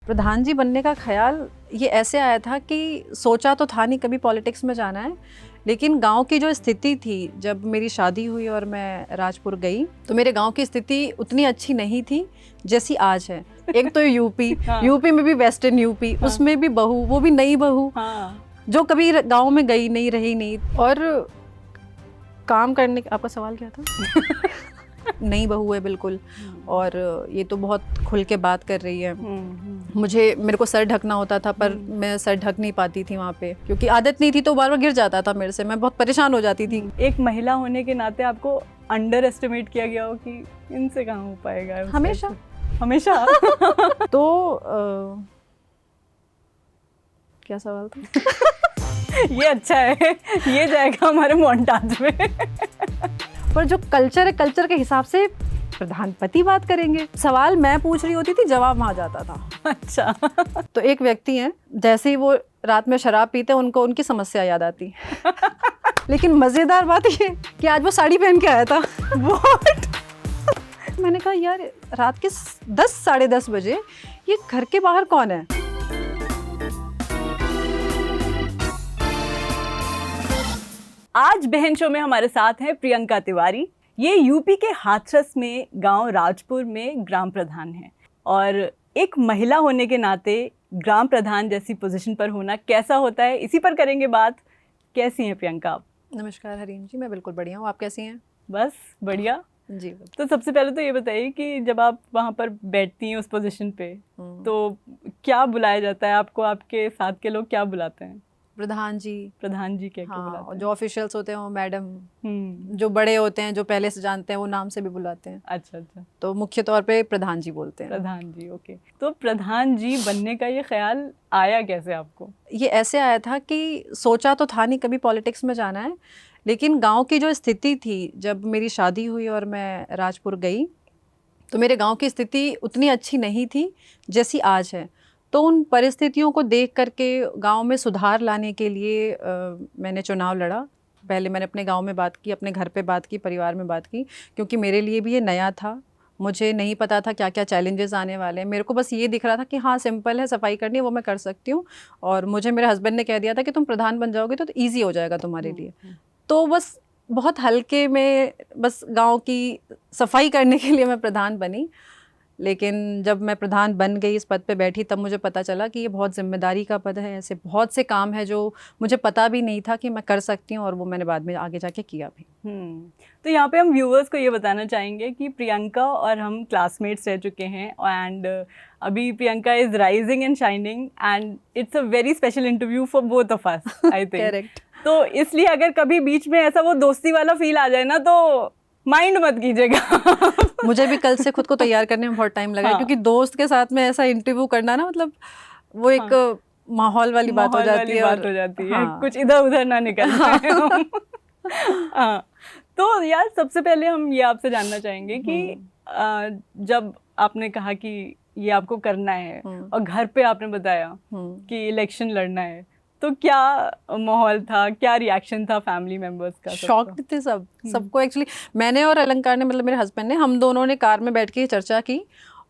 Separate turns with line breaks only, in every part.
प्रधान जी बनने का ख्याल ये ऐसे आया था कि सोचा तो था नहीं कभी पॉलिटिक्स में जाना है, लेकिन गांव की जो स्थिति थी जब मेरी शादी हुई और मैं राजपुर गई तो मेरे गांव की स्थिति उतनी अच्छी नहीं थी जैसी आज है। एक तो यूपी
हाँ।
यूपी में भी वेस्टर्न यूपी,
हाँ।
उसमें भी बहू, वो भी नई बहू,
हाँ।
जो कभी गांव में गई नहीं, रही नहीं। और काम करने, आपका सवाल क्या था? नई बहू है बिल्कुल, और ये तो बहुत खुल के बात कर रही है। मेरे को सर ढकना होता था पर मैं सर ढक नहीं पाती थी वहाँ पे, क्योंकि आदत नहीं थी तो बार बार गिर जाता था मेरे से, मैं बहुत परेशान हो जाती थी।
एक महिला होने के नाते आपको अंडर एस्टिमेट किया गया हो कि इनसे कहाँ हो पाएगा?
हमेशा
हमेशा।
तो क्या सवाल था?
ये अच्छा है, ये जाएगा हमारे मोन्टाज में।
पर जो कल्चर है, कल्चर के हिसाब से प्रधानपति बात करेंगे। सवाल मैं पूछ रही होती थी, जवाब वहां जाता था।
अच्छा।
तो एक व्यक्ति हैं, जैसे ही वो रात में शराब पीते उनको उनकी समस्या याद आती। लेकिन मजेदार बात ये कि आज वो साड़ी पहन के आया था। What? मैंने कहा यार रात के 10 साढ़े 10 बजे ये घर के बाहर कौन है?
आज बहन शो में हमारे साथ हैं प्रियंका तिवारी। ये यूपी के हाथरस में गांव राजपुर में ग्राम प्रधान हैं, और एक महिला होने के नाते ग्राम प्रधान जैसी पोजीशन पर होना कैसा होता है, इसी पर करेंगे बात। कैसी हैं प्रियंका आप?
नमस्कार हरीन जी, मैं बिल्कुल बढ़िया हूँ, आप कैसी हैं?
बस बढ़िया
जी।
तो सबसे पहले तो ये बताइए कि जब आप वहाँ पर बैठती हैं उस पोजीशन पे, तो क्या बुलाया जाता है आपको? आपके साथ के लोग क्या बुलाते हैं? प्रधान जी क्या बुलाते हैं?
जो ऑफिशियल्स होते हैं वो मैडम, जो बड़े होते हैं जो पहले से जानते हैं वो नाम से भी बुलाते हैं।
अच्छा अच्छा।
तो मुख्य तौर पे प्रधान जी बोलते हैं।
प्रधान जी, ओके। तो प्रधान जी बनने का ये ख्याल आया कैसे आपको?
ये ऐसे आया था कि सोचा तो था नहीं कभी पॉलिटिक्स में जाना है, लेकिन गांव की जो स्थिति थी जब मेरी शादी हुई और मैं राजपुर गई तो मेरे गांव की स्थिति उतनी अच्छी नहीं थी जैसी आज है। तो उन परिस्थितियों को देख करके गांव में सुधार लाने के लिए मैंने चुनाव लड़ा। पहले मैंने अपने गांव में बात की, अपने घर पे बात की, परिवार में बात की, क्योंकि मेरे लिए भी ये नया था। मुझे नहीं पता था क्या क्या चैलेंजेस आने वाले हैं। मेरे को बस ये दिख रहा था कि हाँ सिंपल है, सफाई करनी है, वो मैं कर सकती हूँ। और मुझे मेरे हस्बैंड ने कह दिया था कि तुम प्रधान बन जाओगे तो ईजी हो जाएगा तुम्हारे लिए। तो बस बहुत हल्के में बस गाँव की सफाई करने के लिए मैं प्रधान बनी। लेकिन जब मैं प्रधान बन गई, इस पद पे बैठी, तब मुझे पता चला कि ये बहुत जिम्मेदारी का पद है। ऐसे बहुत से काम है जो मुझे पता भी नहीं था कि मैं कर सकती हूँ, और वो मैंने बाद में आगे जाके किया भी।
तो यहाँ पे हम व्यूअर्स को ये बताना चाहेंगे कि प्रियंका और हम क्लासमेट्स रह चुके हैं, एंड अभी Priyanka is rising and shining, and it's a very special interview for both of us, I think.
Correct.
तो इसलिए अगर कभी बीच में ऐसा वो दोस्ती वाला फील आ जाए ना, तो माइंड मत कीजिएगा।
मुझे भी कल से खुद को तैयार करने में बहुत टाइम लगा। हाँ। क्योंकि दोस्त के साथ में ऐसा इंटरव्यू करना ना, मतलब वो एक माहौल वाली बात हो जाती है।
बात हो जाती है। हाँ। कुछ इधर उधर ना निकल जाए। हाँ। तो यार सबसे पहले हम ये आपसे जानना चाहेंगे कि जब आपने कहा कि ये आपको करना है और घर पे आपने बताया कि इलेक्शन लड़ना है, तो क्या माहौल था, क्या रिएक्शन था फैमिली मेंबर्स का?
शॉक्ड थे सबको एक्चुअली। मैंने और अलंकार ने, मतलब मेरे हस्बैंड ने, हम दोनों ने कार में बैठ के चर्चा की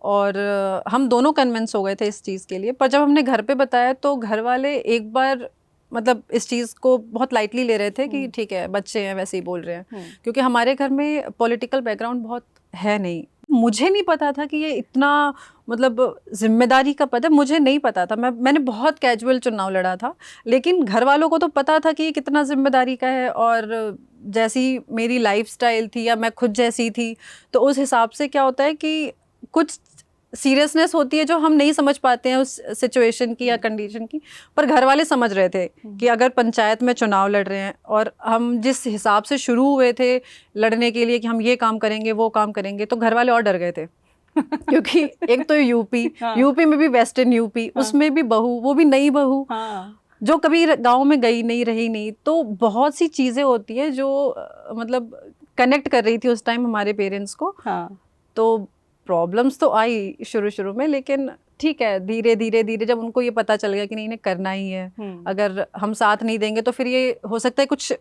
और हम दोनों कन्विंस हो गए थे इस चीज़ के लिए। पर जब हमने घर पे बताया तो घर वाले एक बार मतलब इस चीज़ को बहुत लाइटली ले रहे थे कि ठीक है बच्चे हैं वैसे ही बोल रहे हैं, क्योंकि हमारे घर में पॉलिटिकल बैकग्राउंड बहुत है नहीं। मुझे नहीं पता था कि ये इतना मतलब जिम्मेदारी का पद है, मुझे नहीं पता था। मैंने बहुत कैजुअल चुनाव लड़ा था, लेकिन घर वालों को तो पता था कि ये कितना जिम्मेदारी का है। और जैसी मेरी लाइफस्टाइल थी या मैं खुद जैसी थी, तो उस हिसाब से क्या होता है कि कुछ सीरियसनेस होती है जो हम नहीं समझ पाते हैं उस सिचुएशन की या कंडीशन की। पर घर वाले समझ रहे थे कि अगर पंचायत में चुनाव लड़ रहे हैं और हम जिस हिसाब से शुरू हुए थे लड़ने के लिए कि हम ये काम करेंगे वो काम करेंगे, तो घर वाले और डर गए थे। क्योंकि एक तो यूपी में भी वेस्टर्न यूपी, उसमें भी बहू, वो भी नई बहू, जो कभी गाँव में गई नहीं, रही नहीं। तो बहुत सी चीज़ें होती है जो मतलब कनेक्ट कर रही थी उस टाइम हमारे पेरेंट्स को। तो प्रॉब्लम्स तो आई शुरू में, लेकिन ठीक है, धीरे धीरे जब उनको ये पता चल गया कि नहीं इन्हें करना ही है, अगर हम साथ नहीं देंगे तो फिर ये हो सकता है कुछ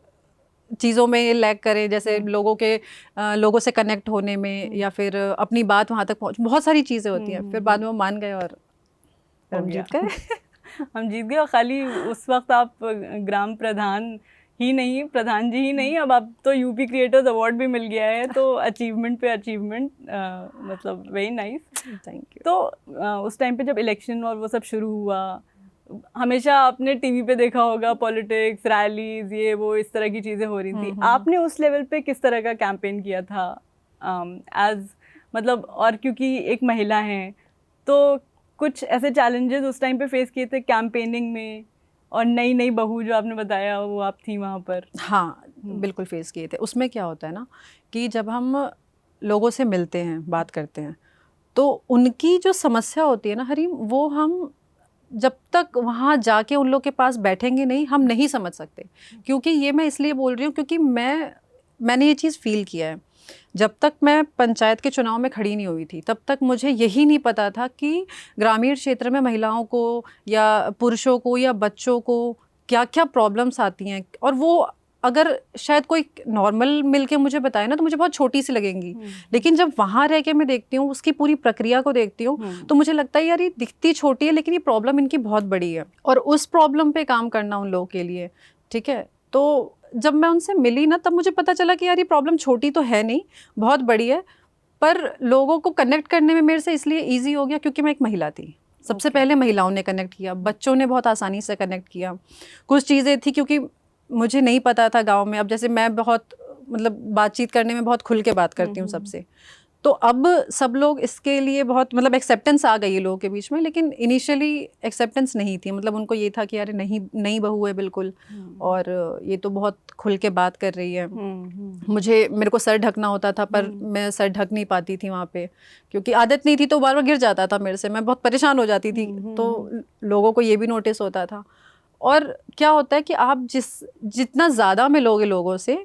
चीज़ों में लैग करें, जैसे लोगों से कनेक्ट होने में, या फिर अपनी बात वहाँ तक पहुँच, बहुत सारी चीज़ें होती हैं। फिर बाद में वो मान गए और फिर हम जीत गए।
हम जीत गए। और खाली उस वक्त आप ग्राम प्रधान ही नहीं, प्रधान जी ही नहीं, अब आप तो यूपी क्रिएटर्स अवार्ड भी मिल गया है, तो अचीवमेंट पे अचीवमेंट, मतलब वेरी नाइस।
Thank you.
तो उस टाइम पे जब इलेक्शन और वो सब शुरू हुआ, हमेशा आपने टीवी पे देखा होगा पॉलिटिक्स, रैलीज, ये वो इस तरह की चीज़ें हो रही थी। आपने उस लेवल पे किस तरह का कैंपेन किया था एज, मतलब, और क्योंकि एक महिला हैं तो कुछ ऐसे चैलेंजेस उस टाइम पे फेस किए थे कैंपेनिंग में, और नई नई बहू जो आपने बताया वो आप थी वहाँ पर?
हाँ, बिल्कुल फेस किए थे। उसमें क्या होता है ना कि जब हम लोगों से मिलते हैं, बात करते हैं, तो उनकी जो समस्या होती है ना हरीम, वो हम जब तक वहाँ जाके उन लोग के पास बैठेंगे नहीं, हम नहीं समझ सकते। क्योंकि ये मैं इसलिए बोल रही हूँ क्योंकि मैंने ये चीज़ फील किया है। जब तक मैं पंचायत के चुनाव में खड़ी नहीं हुई थी, तब तक मुझे यही नहीं पता था कि ग्रामीण क्षेत्र में महिलाओं को या पुरुषों को या बच्चों को क्या क्या प्रॉब्लम्स आती हैं। और वो अगर शायद कोई नॉर्मल मिल के मुझे बताए ना तो मुझे बहुत छोटी सी लगेंगी, लेकिन जब वहाँ रह के मैं देखती हूँ, उसकी पूरी प्रक्रिया को देखती हूँ, तो मुझे लगता है यार ये दिखती छोटी है लेकिन ये प्रॉब्लम इनकी बहुत बड़ी है, और उस प्रॉब्लम पे काम करना उन लोगों के लिए, ठीक है। तो जब मैं उनसे मिली ना, तब मुझे पता चला कि यार ये प्रॉब्लम छोटी तो है नहीं, बहुत बड़ी है, पर लोगों को कनेक्ट करने में मेरे से इसलिए ईजी हो गया क्योंकि मैं एक महिला थी। सबसे पहले महिलाओं ने कनेक्ट किया, बच्चों ने बहुत आसानी से कनेक्ट किया। कुछ चीज़ें थी क्योंकि मुझे नहीं पता था गांव में, अब जैसे मैं बहुत मतलब बातचीत करने में बहुत खुल के बात करती हूँ सबसे, तो अब सब लोग इसके लिए बहुत मतलब एक्सेप्टेंस आ गई है लोगों के बीच में, लेकिन इनिशियली एक्सेप्टेंस नहीं थी। मतलब उनको ये था कि यार नहीं, नई बहू है बिल्कुल, और ये तो बहुत खुल के बात कर रही है। मेरे को सर ढकना होता था, पर मैं सर ढक नहीं पाती थी वहाँ पे क्योंकि आदत नहीं थी, तो बार बार गिर जाता था मेरे से, मैं बहुत परेशान हो जाती थी। तो लोगों को ये भी नोटिस होता था। और क्या होता है कि आप जितना ज़्यादा मिलोगे लोगों से,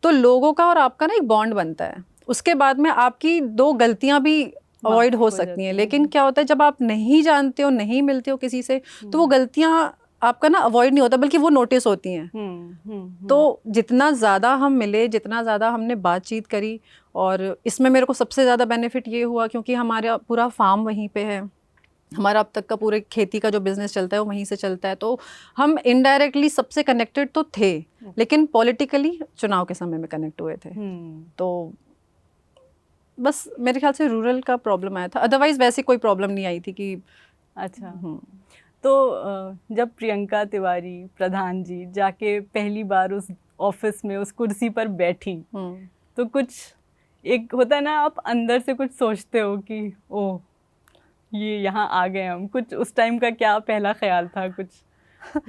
तो लोगों का और आपका ना एक बॉन्ड बनता है। उसके बाद में आपकी 2 गलतियां भी अवॉइड हो सकती हैं। लेकिन क्या होता है जब आप नहीं जानते हो, नहीं मिलते हो किसी से, तो वो गलतियां आपका ना अवॉइड नहीं होता, बल्कि वो नोटिस होती हैं। तो जितना ज़्यादा हम मिले, जितना ज़्यादा हमने बातचीत करी, और इसमें मेरे को सबसे ज़्यादा बेनिफिट ये हुआ क्योंकि हमारा पूरा फार्म वहीं पे है, हमारा अब तक का पूरे खेती का जो बिजनेस चलता है वो वहीं से चलता है, तो हम इनडायरेक्टली सबसे कनेक्टेड तो थे, लेकिन पॉलिटिकली चुनाव के समय में कनेक्ट हुए थे। तो बस मेरे ख्याल से रूरल का प्रॉब्लम आया था, अदरवाइज वैसे कोई प्रॉब्लम नहीं आई थी कि
अच्छा। तो जब प्रियंका तिवारी प्रधान जी जाके पहली बार उस ऑफिस में उस कुर्सी पर बैठी, तो कुछ एक होता है ना, आप अंदर से कुछ सोचते हो कि ओह ये यहाँ आ गए हम, कुछ उस टाइम का क्या पहला ख्याल था, कुछ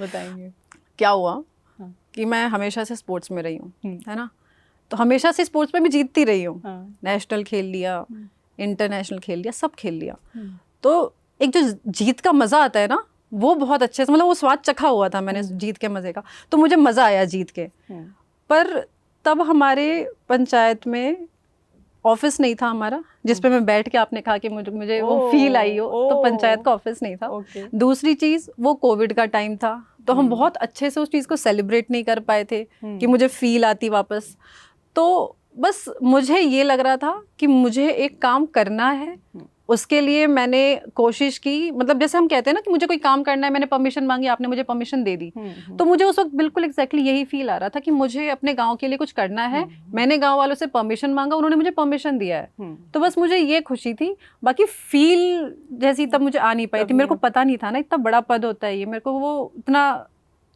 बताएंगे?
क्या हुआ कि मैं हमेशा से स्पोर्ट्स में रही हूँ, है ना, तो हमेशा से स्पोर्ट्स में भी जीतती रही हूँ। नेशनल खेल लिया, इंटरनेशनल खेल लिया, सब खेल लिया। तो एक जो जीत का मज़ा आता है ना, वो बहुत अच्छे से, मतलब वो स्वाद चखा हुआ था मैंने जीत के मज़े का, तो मुझे मज़ा आया जीत के। पर तब हमारे पंचायत में ऑफिस नहीं था हमारा, जिस पे मैं बैठ के, आपने कहा कि मुझे वो फील आई हो, तो पंचायत का ऑफिस नहीं था। दूसरी चीज़, वो कोविड का टाइम था, तो हम बहुत अच्छे से उस चीज़ को सेलिब्रेट नहीं कर पाए थे कि मुझे फील आती वापस। तो बस मुझे ये लग रहा था कि मुझे एक काम करना है, उसके लिए मैंने कोशिश की। मतलब जैसे हम कहते हैं ना कि मुझे कोई काम करना है, मैंने परमिशन मांगी, आपने मुझे परमिशन दे दी, तो मुझे उस वक्त बिल्कुल एग्जैक्टली यही फील आ रहा था कि मुझे अपने गांव के लिए कुछ करना है। मैंने गांव वालों से परमिशन मांगा, उन्होंने मुझे परमिशन दिया है, तो बस मुझे ये खुशी थी। बाकी फील जैसी तब मुझे आ नहीं पाई थी, मेरे को पता नहीं था ना इतना बड़ा पद होता है ये, मेरे को वो इतना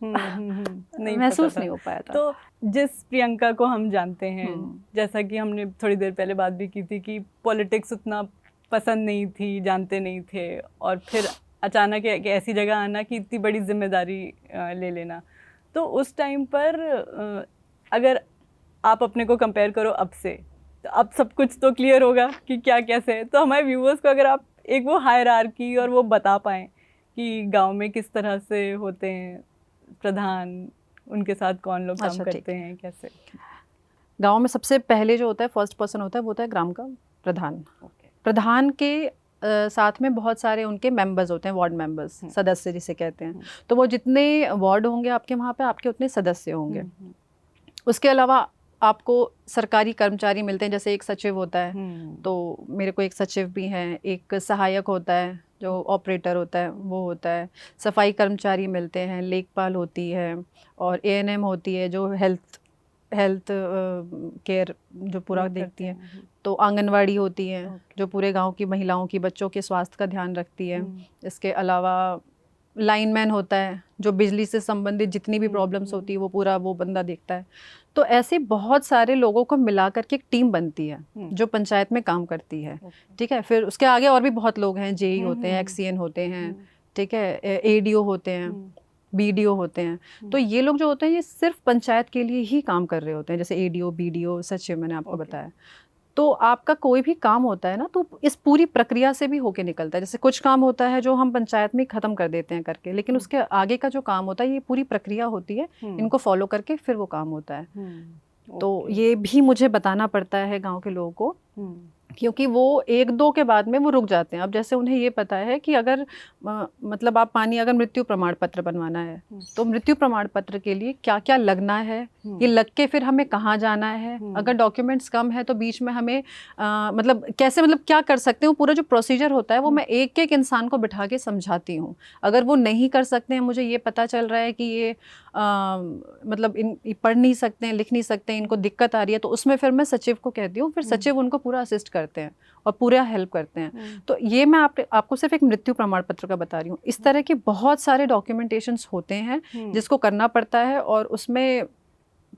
नहीं
महसूस नहीं हो पाया था।
तो जिस प्रियंका को हम जानते हैं, जैसा कि हमने थोड़ी देर पहले बात भी की थी कि पॉलिटिक्स उतना पसंद नहीं थी, जानते नहीं थे, और फिर अचानक एक ऐसी जगह आना कि इतनी बड़ी जिम्मेदारी ले लेना, तो उस टाइम पर अगर आप अपने को कंपेयर करो अब से, तो अब सब कुछ तो क्लियर होगा कि क्या कैसे है। तो हमारे व्यूअर्स को अगर आप एक वो हायरार्की और वो बता पाएँ कि गांव में किस तरह से होते हैं प्रधान, उनके साथ कौन लोग काम करते हैं, कैसे?
गांव में सबसे पहले जो होता है, फर्स्ट पर्सन होता है, वो होता है ग्राम का प्रधान। प्रधान के साथ में बहुत सारे उनके मेंबर्स होते हैं, वार्ड मेंबर्स, सदस्य जिसे कहते हैं। तो वो जितने वार्ड होंगे आपके वहाँ पे, आपके उतने सदस्य होंगे। उसके अलावा आपको सरकारी कर्मचारी मिलते हैं, जैसे एक सचिव होता है, तो मेरे को एक सचिव भी हैं, एक सहायक होता है, जो ऑपरेटर होता है वो होता है, सफाई कर्मचारी मिलते हैं, लेखपाल होती है, और एएनएम होती है जो हेल्थ केयर जो पूरा देखती है, तो आंगनवाड़ी होती है जो पूरे गांव की महिलाओं की बच्चों के स्वास्थ्य का ध्यान रखती है। इसके अलावा लाइनमैन होता है जो बिजली से संबंधित जितनी भी प्रॉब्लम्स होती है वो पूरा वो बंदा देखता है। तो ऐसे बहुत सारे लोगों को मिला करके एक टीम बनती है जो पंचायत में काम करती है। ठीक है, फिर उसके आगे और भी बहुत लोग हैं, जेई होते हैं, एक्सीएन होते हैं, ठीक है, एडीओ होते हैं, बीडीओ होते हैं। तो ये लोग जो होते हैं ये सिर्फ पंचायत के लिए ही काम कर रहे होते हैं, जैसे एडीओ, बीडीओ, सचिव मैंने आपको बताया। तो आपका कोई भी काम होता है ना तो इस पूरी प्रक्रिया से भी होके निकलता है। जैसे कुछ काम होता है जो हम पंचायत में ख़त्म कर देते हैं करके, लेकिन उसके आगे का जो काम होता है ये पूरी प्रक्रिया होती है, इनको फॉलो करके फिर वो काम होता है। तो ये भी मुझे बताना पड़ता है गांव के लोगों को, क्योंकि वो 1-2 के बाद में वो रुक जाते हैं। अब जैसे उन्हें ये पता है कि अगर मतलब आप मानिए अगर मृत्यु प्रमाण पत्र बनवाना है तो मृत्यु प्रमाण पत्र के लिए क्या क्या लगना है, ये लग के फिर हमें कहाँ जाना है, अगर डॉक्यूमेंट्स कम है तो बीच में हमें मतलब कैसे, मतलब क्या कर सकते हैं, वो पूरा जो प्रोसीजर होता है वो मैं एक एक इंसान को बिठा के समझाती हूँ। अगर वो नहीं कर सकते हैं, मुझे ये पता चल रहा है कि ये मतलब पढ़ नहीं सकते हैं, लिख नहीं सकते हैं, इनको दिक्कत आ रही है, तो उसमें फिर मैं सचिव को कहती हूँ, फिर सचिव उनको पूरा असिस्ट करते हैं और पूरा हेल्प करते हैं। तो ये मैं आपको सिर्फ एक मृत्यु प्रमाण पत्र का बता रही हूँ। इस तरह के बहुत सारे डॉक्यूमेंटेशंस होते हैं जिसको करना पड़ता है, और उसमें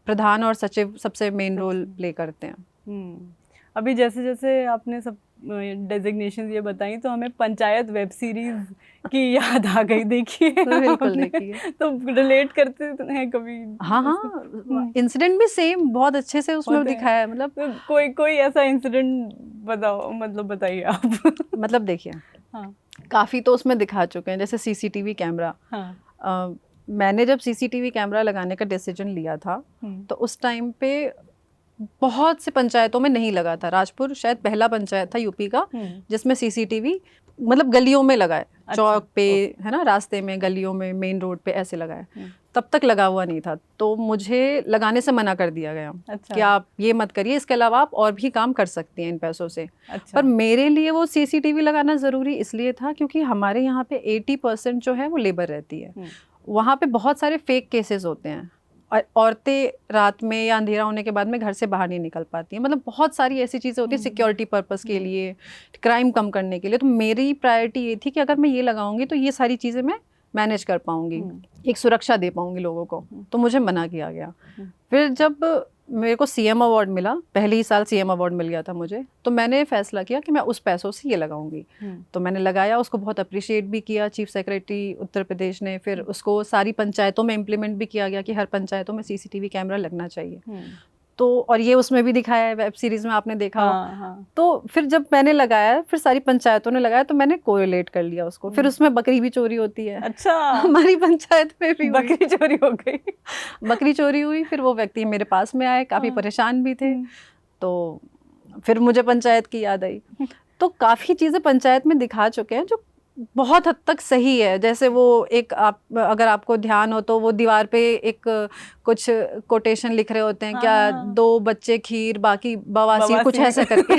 प्रधान और सचिव सबसे मेन रोल प्ले करते हैं।
अभी जैसे जैसे आपने सब डेजिग्नेशन ये बताई तो हमें पंचायत वेब सीरीज की याद आ गई। देखिए
बिल्कुल देखिए,
तो रिलेट करते हैं कभी?
हाँ, इंसिडेंट भी सेम बहुत अच्छे से उसमें दिखाया है। मतलब
तो कोई ऐसा इंसिडेंट बताओ, मतलब बताइए आप।
मतलब देखिए, हाँ, काफ़ी तो उसमें दिखा चुके हैं, जैसे सीसीटीवी कैमरा। हाँ। मैंने जब सीसीटीवी कैमरा लगाने का डिसीजन लिया था तो उस टाइम पे बहुत से पंचायतों में नहीं लगा था। राजपुर शायद पहला पंचायत था यूपी का जिसमें सीसीटीवी मतलब गलियों में लगाए, चौक पे है ना, रास्ते में, गलियों में, मेन रोड पे ऐसे लगाए। तब तक लगा हुआ नहीं था, तो मुझे लगाने से मना कर दिया गया कि आप ये मत करिए, इसके अलावा आप और भी काम कर सकती हैं इन पैसों से। पर मेरे लिए वो सीसीटीवी लगाना ज़रूरी इसलिए था क्योंकि हमारे यहाँ पे 80% जो है वो लेबर रहती है। वहाँ पे बहुत सारे फेक केसेस होते हैं, और औरतें रात में या अंधेरा होने के बाद में घर से बाहर नहीं निकल पाती हैं। मतलब बहुत सारी ऐसी चीज़ें होती हैं सिक्योरिटी पर्पस के लिए, क्राइम कम करने के लिए। तो मेरी प्रायोरिटी ये थी कि अगर मैं ये लगाऊंगी तो ये सारी चीज़ें मैं मैनेज कर पाऊंगी, एक सुरक्षा दे पाऊंगी लोगों को। तो मुझे मना किया गया। फिर जब मेरे को सीएम अवार्ड मिला, पहले ही साल सीएम अवार्ड मिल गया था मुझे, तो मैंने फैसला किया कि मैं उस पैसों से ये लगाऊंगी। तो मैंने लगाया, उसको बहुत अप्रिशिएट भी किया चीफ सेक्रेटरी उत्तर प्रदेश ने। फिर उसको सारी पंचायतों में इम्प्लीमेंट भी किया गया कि हर पंचायतों में सीसीटीवी कैमरा लगना चाहिए। तो और ये उसमें भी दिखाया है, वेब सीरीज में आपने देखा हो। तो फिर जब मैंने लगाया, फिर सारी पंचायतों ने लगाया, तो मैंने कोरिलेट कर लिया उसको। फिर उसमें बकरी भी चोरी होती है।
अच्छा,
हमारी पंचायत में भी
बकरी चोरी हो गई।
बकरी चोरी हुई। फिर वो व्यक्ति मेरे पास में आए, काफ़ी परेशान भी थे। तो फिर मुझे पंचायत की याद आई। तो काफ़ी चीज़ें पंचायत में दिखा चुके हैं जो बहुत हद तक सही है। जैसे वो एक, आप अगर आपको ध्यान हो तो वो दीवार पे एक कुछ कोटेशन लिख रहे होते हैं, क्या 2 बच्चे खीर बाकी बवासीर, कुछ ऐसा करके।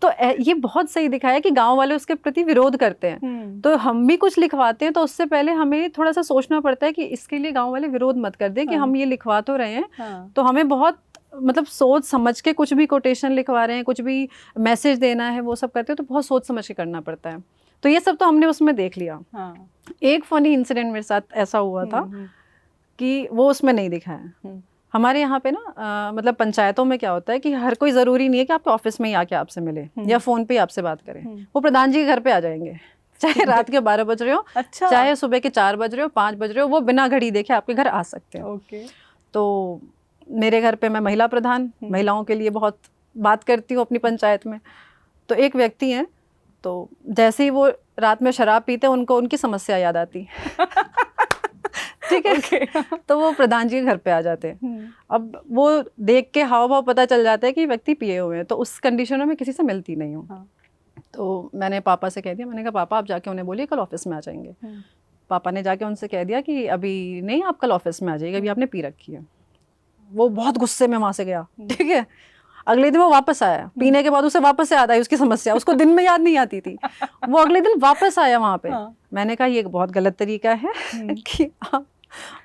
तो ये बहुत सही दिखाया कि गांव वाले उसके प्रति विरोध करते हैं। तो हम भी कुछ लिखवाते हैं तो उससे पहले हमें थोड़ा सा सोचना पड़ता है कि इसके लिए गाँव वाले विरोध मत कर दें कि हम ये लिखवा तो रहे हैं। तो हमें बहुत मतलब सोच समझ के कुछ भी कोटेशन लिखवा रहे हैं, कुछ भी मैसेज देना है, वो सब करते हैं तो बहुत सोच समझ के करना पड़ता है। तो ये सब तो हमने उसमें देख लिया। एक फनी इंसिडेंट मेरे साथ ऐसा हुआ था कि वो उसमें नहीं दिखाया। हमारे यहाँ पे ना मतलब पंचायतों में क्या होता है कि हर कोई ज़रूरी नहीं है कि आपके ऑफिस में ही आके आपसे मिले या फ़ोन पे ही आपसे बात करें। वो प्रधान जी के घर पे आ जाएंगे, चाहे रात के 12 बज रहे हो, चाहे सुबह के 4 बज रहे हो, 5 बज रहे हो, वो बिना घड़ी देखे आपके घर आ सकते हैं। तो मेरे घर पे मैं महिला प्रधान, महिलाओं के लिए बहुत बात करती हूँ अपनी पंचायत में। तो एक व्यक्ति हैं, तो जैसे ही वो रात में शराब पीते हैं उनको उनकी समस्या याद आती। ठीक है। तो वो प्रधान जी के घर पे आ जाते हैं। अब वो देख के हाव भाव पता चल जाता है कि व्यक्ति पिए हुए हैं। तो उस कंडीशन में मैं किसी से मिलती नहीं हूँ। तो मैंने पापा से कह दिया, मैंने कहा पापा आप जाके उन्हें बोलिए कल ऑफिस में आ जाएंगे। पापा ने जाके उनसे कह दिया कि अभी नहीं, आप कल ऑफिस में आ जाइएगा, अभी आपने पी रखी है। वो बहुत गुस्से में वहाँ से गया। ठीक है। अगले दिन वो वापस आया, पीने के बाद उसे वापस से याद आई उसकी समस्या, उसको दिन में याद नहीं आती थी, वो अगले दिन वापस आया वहाँ पे। मैंने कहा ये एक बहुत गलत तरीका है कि आप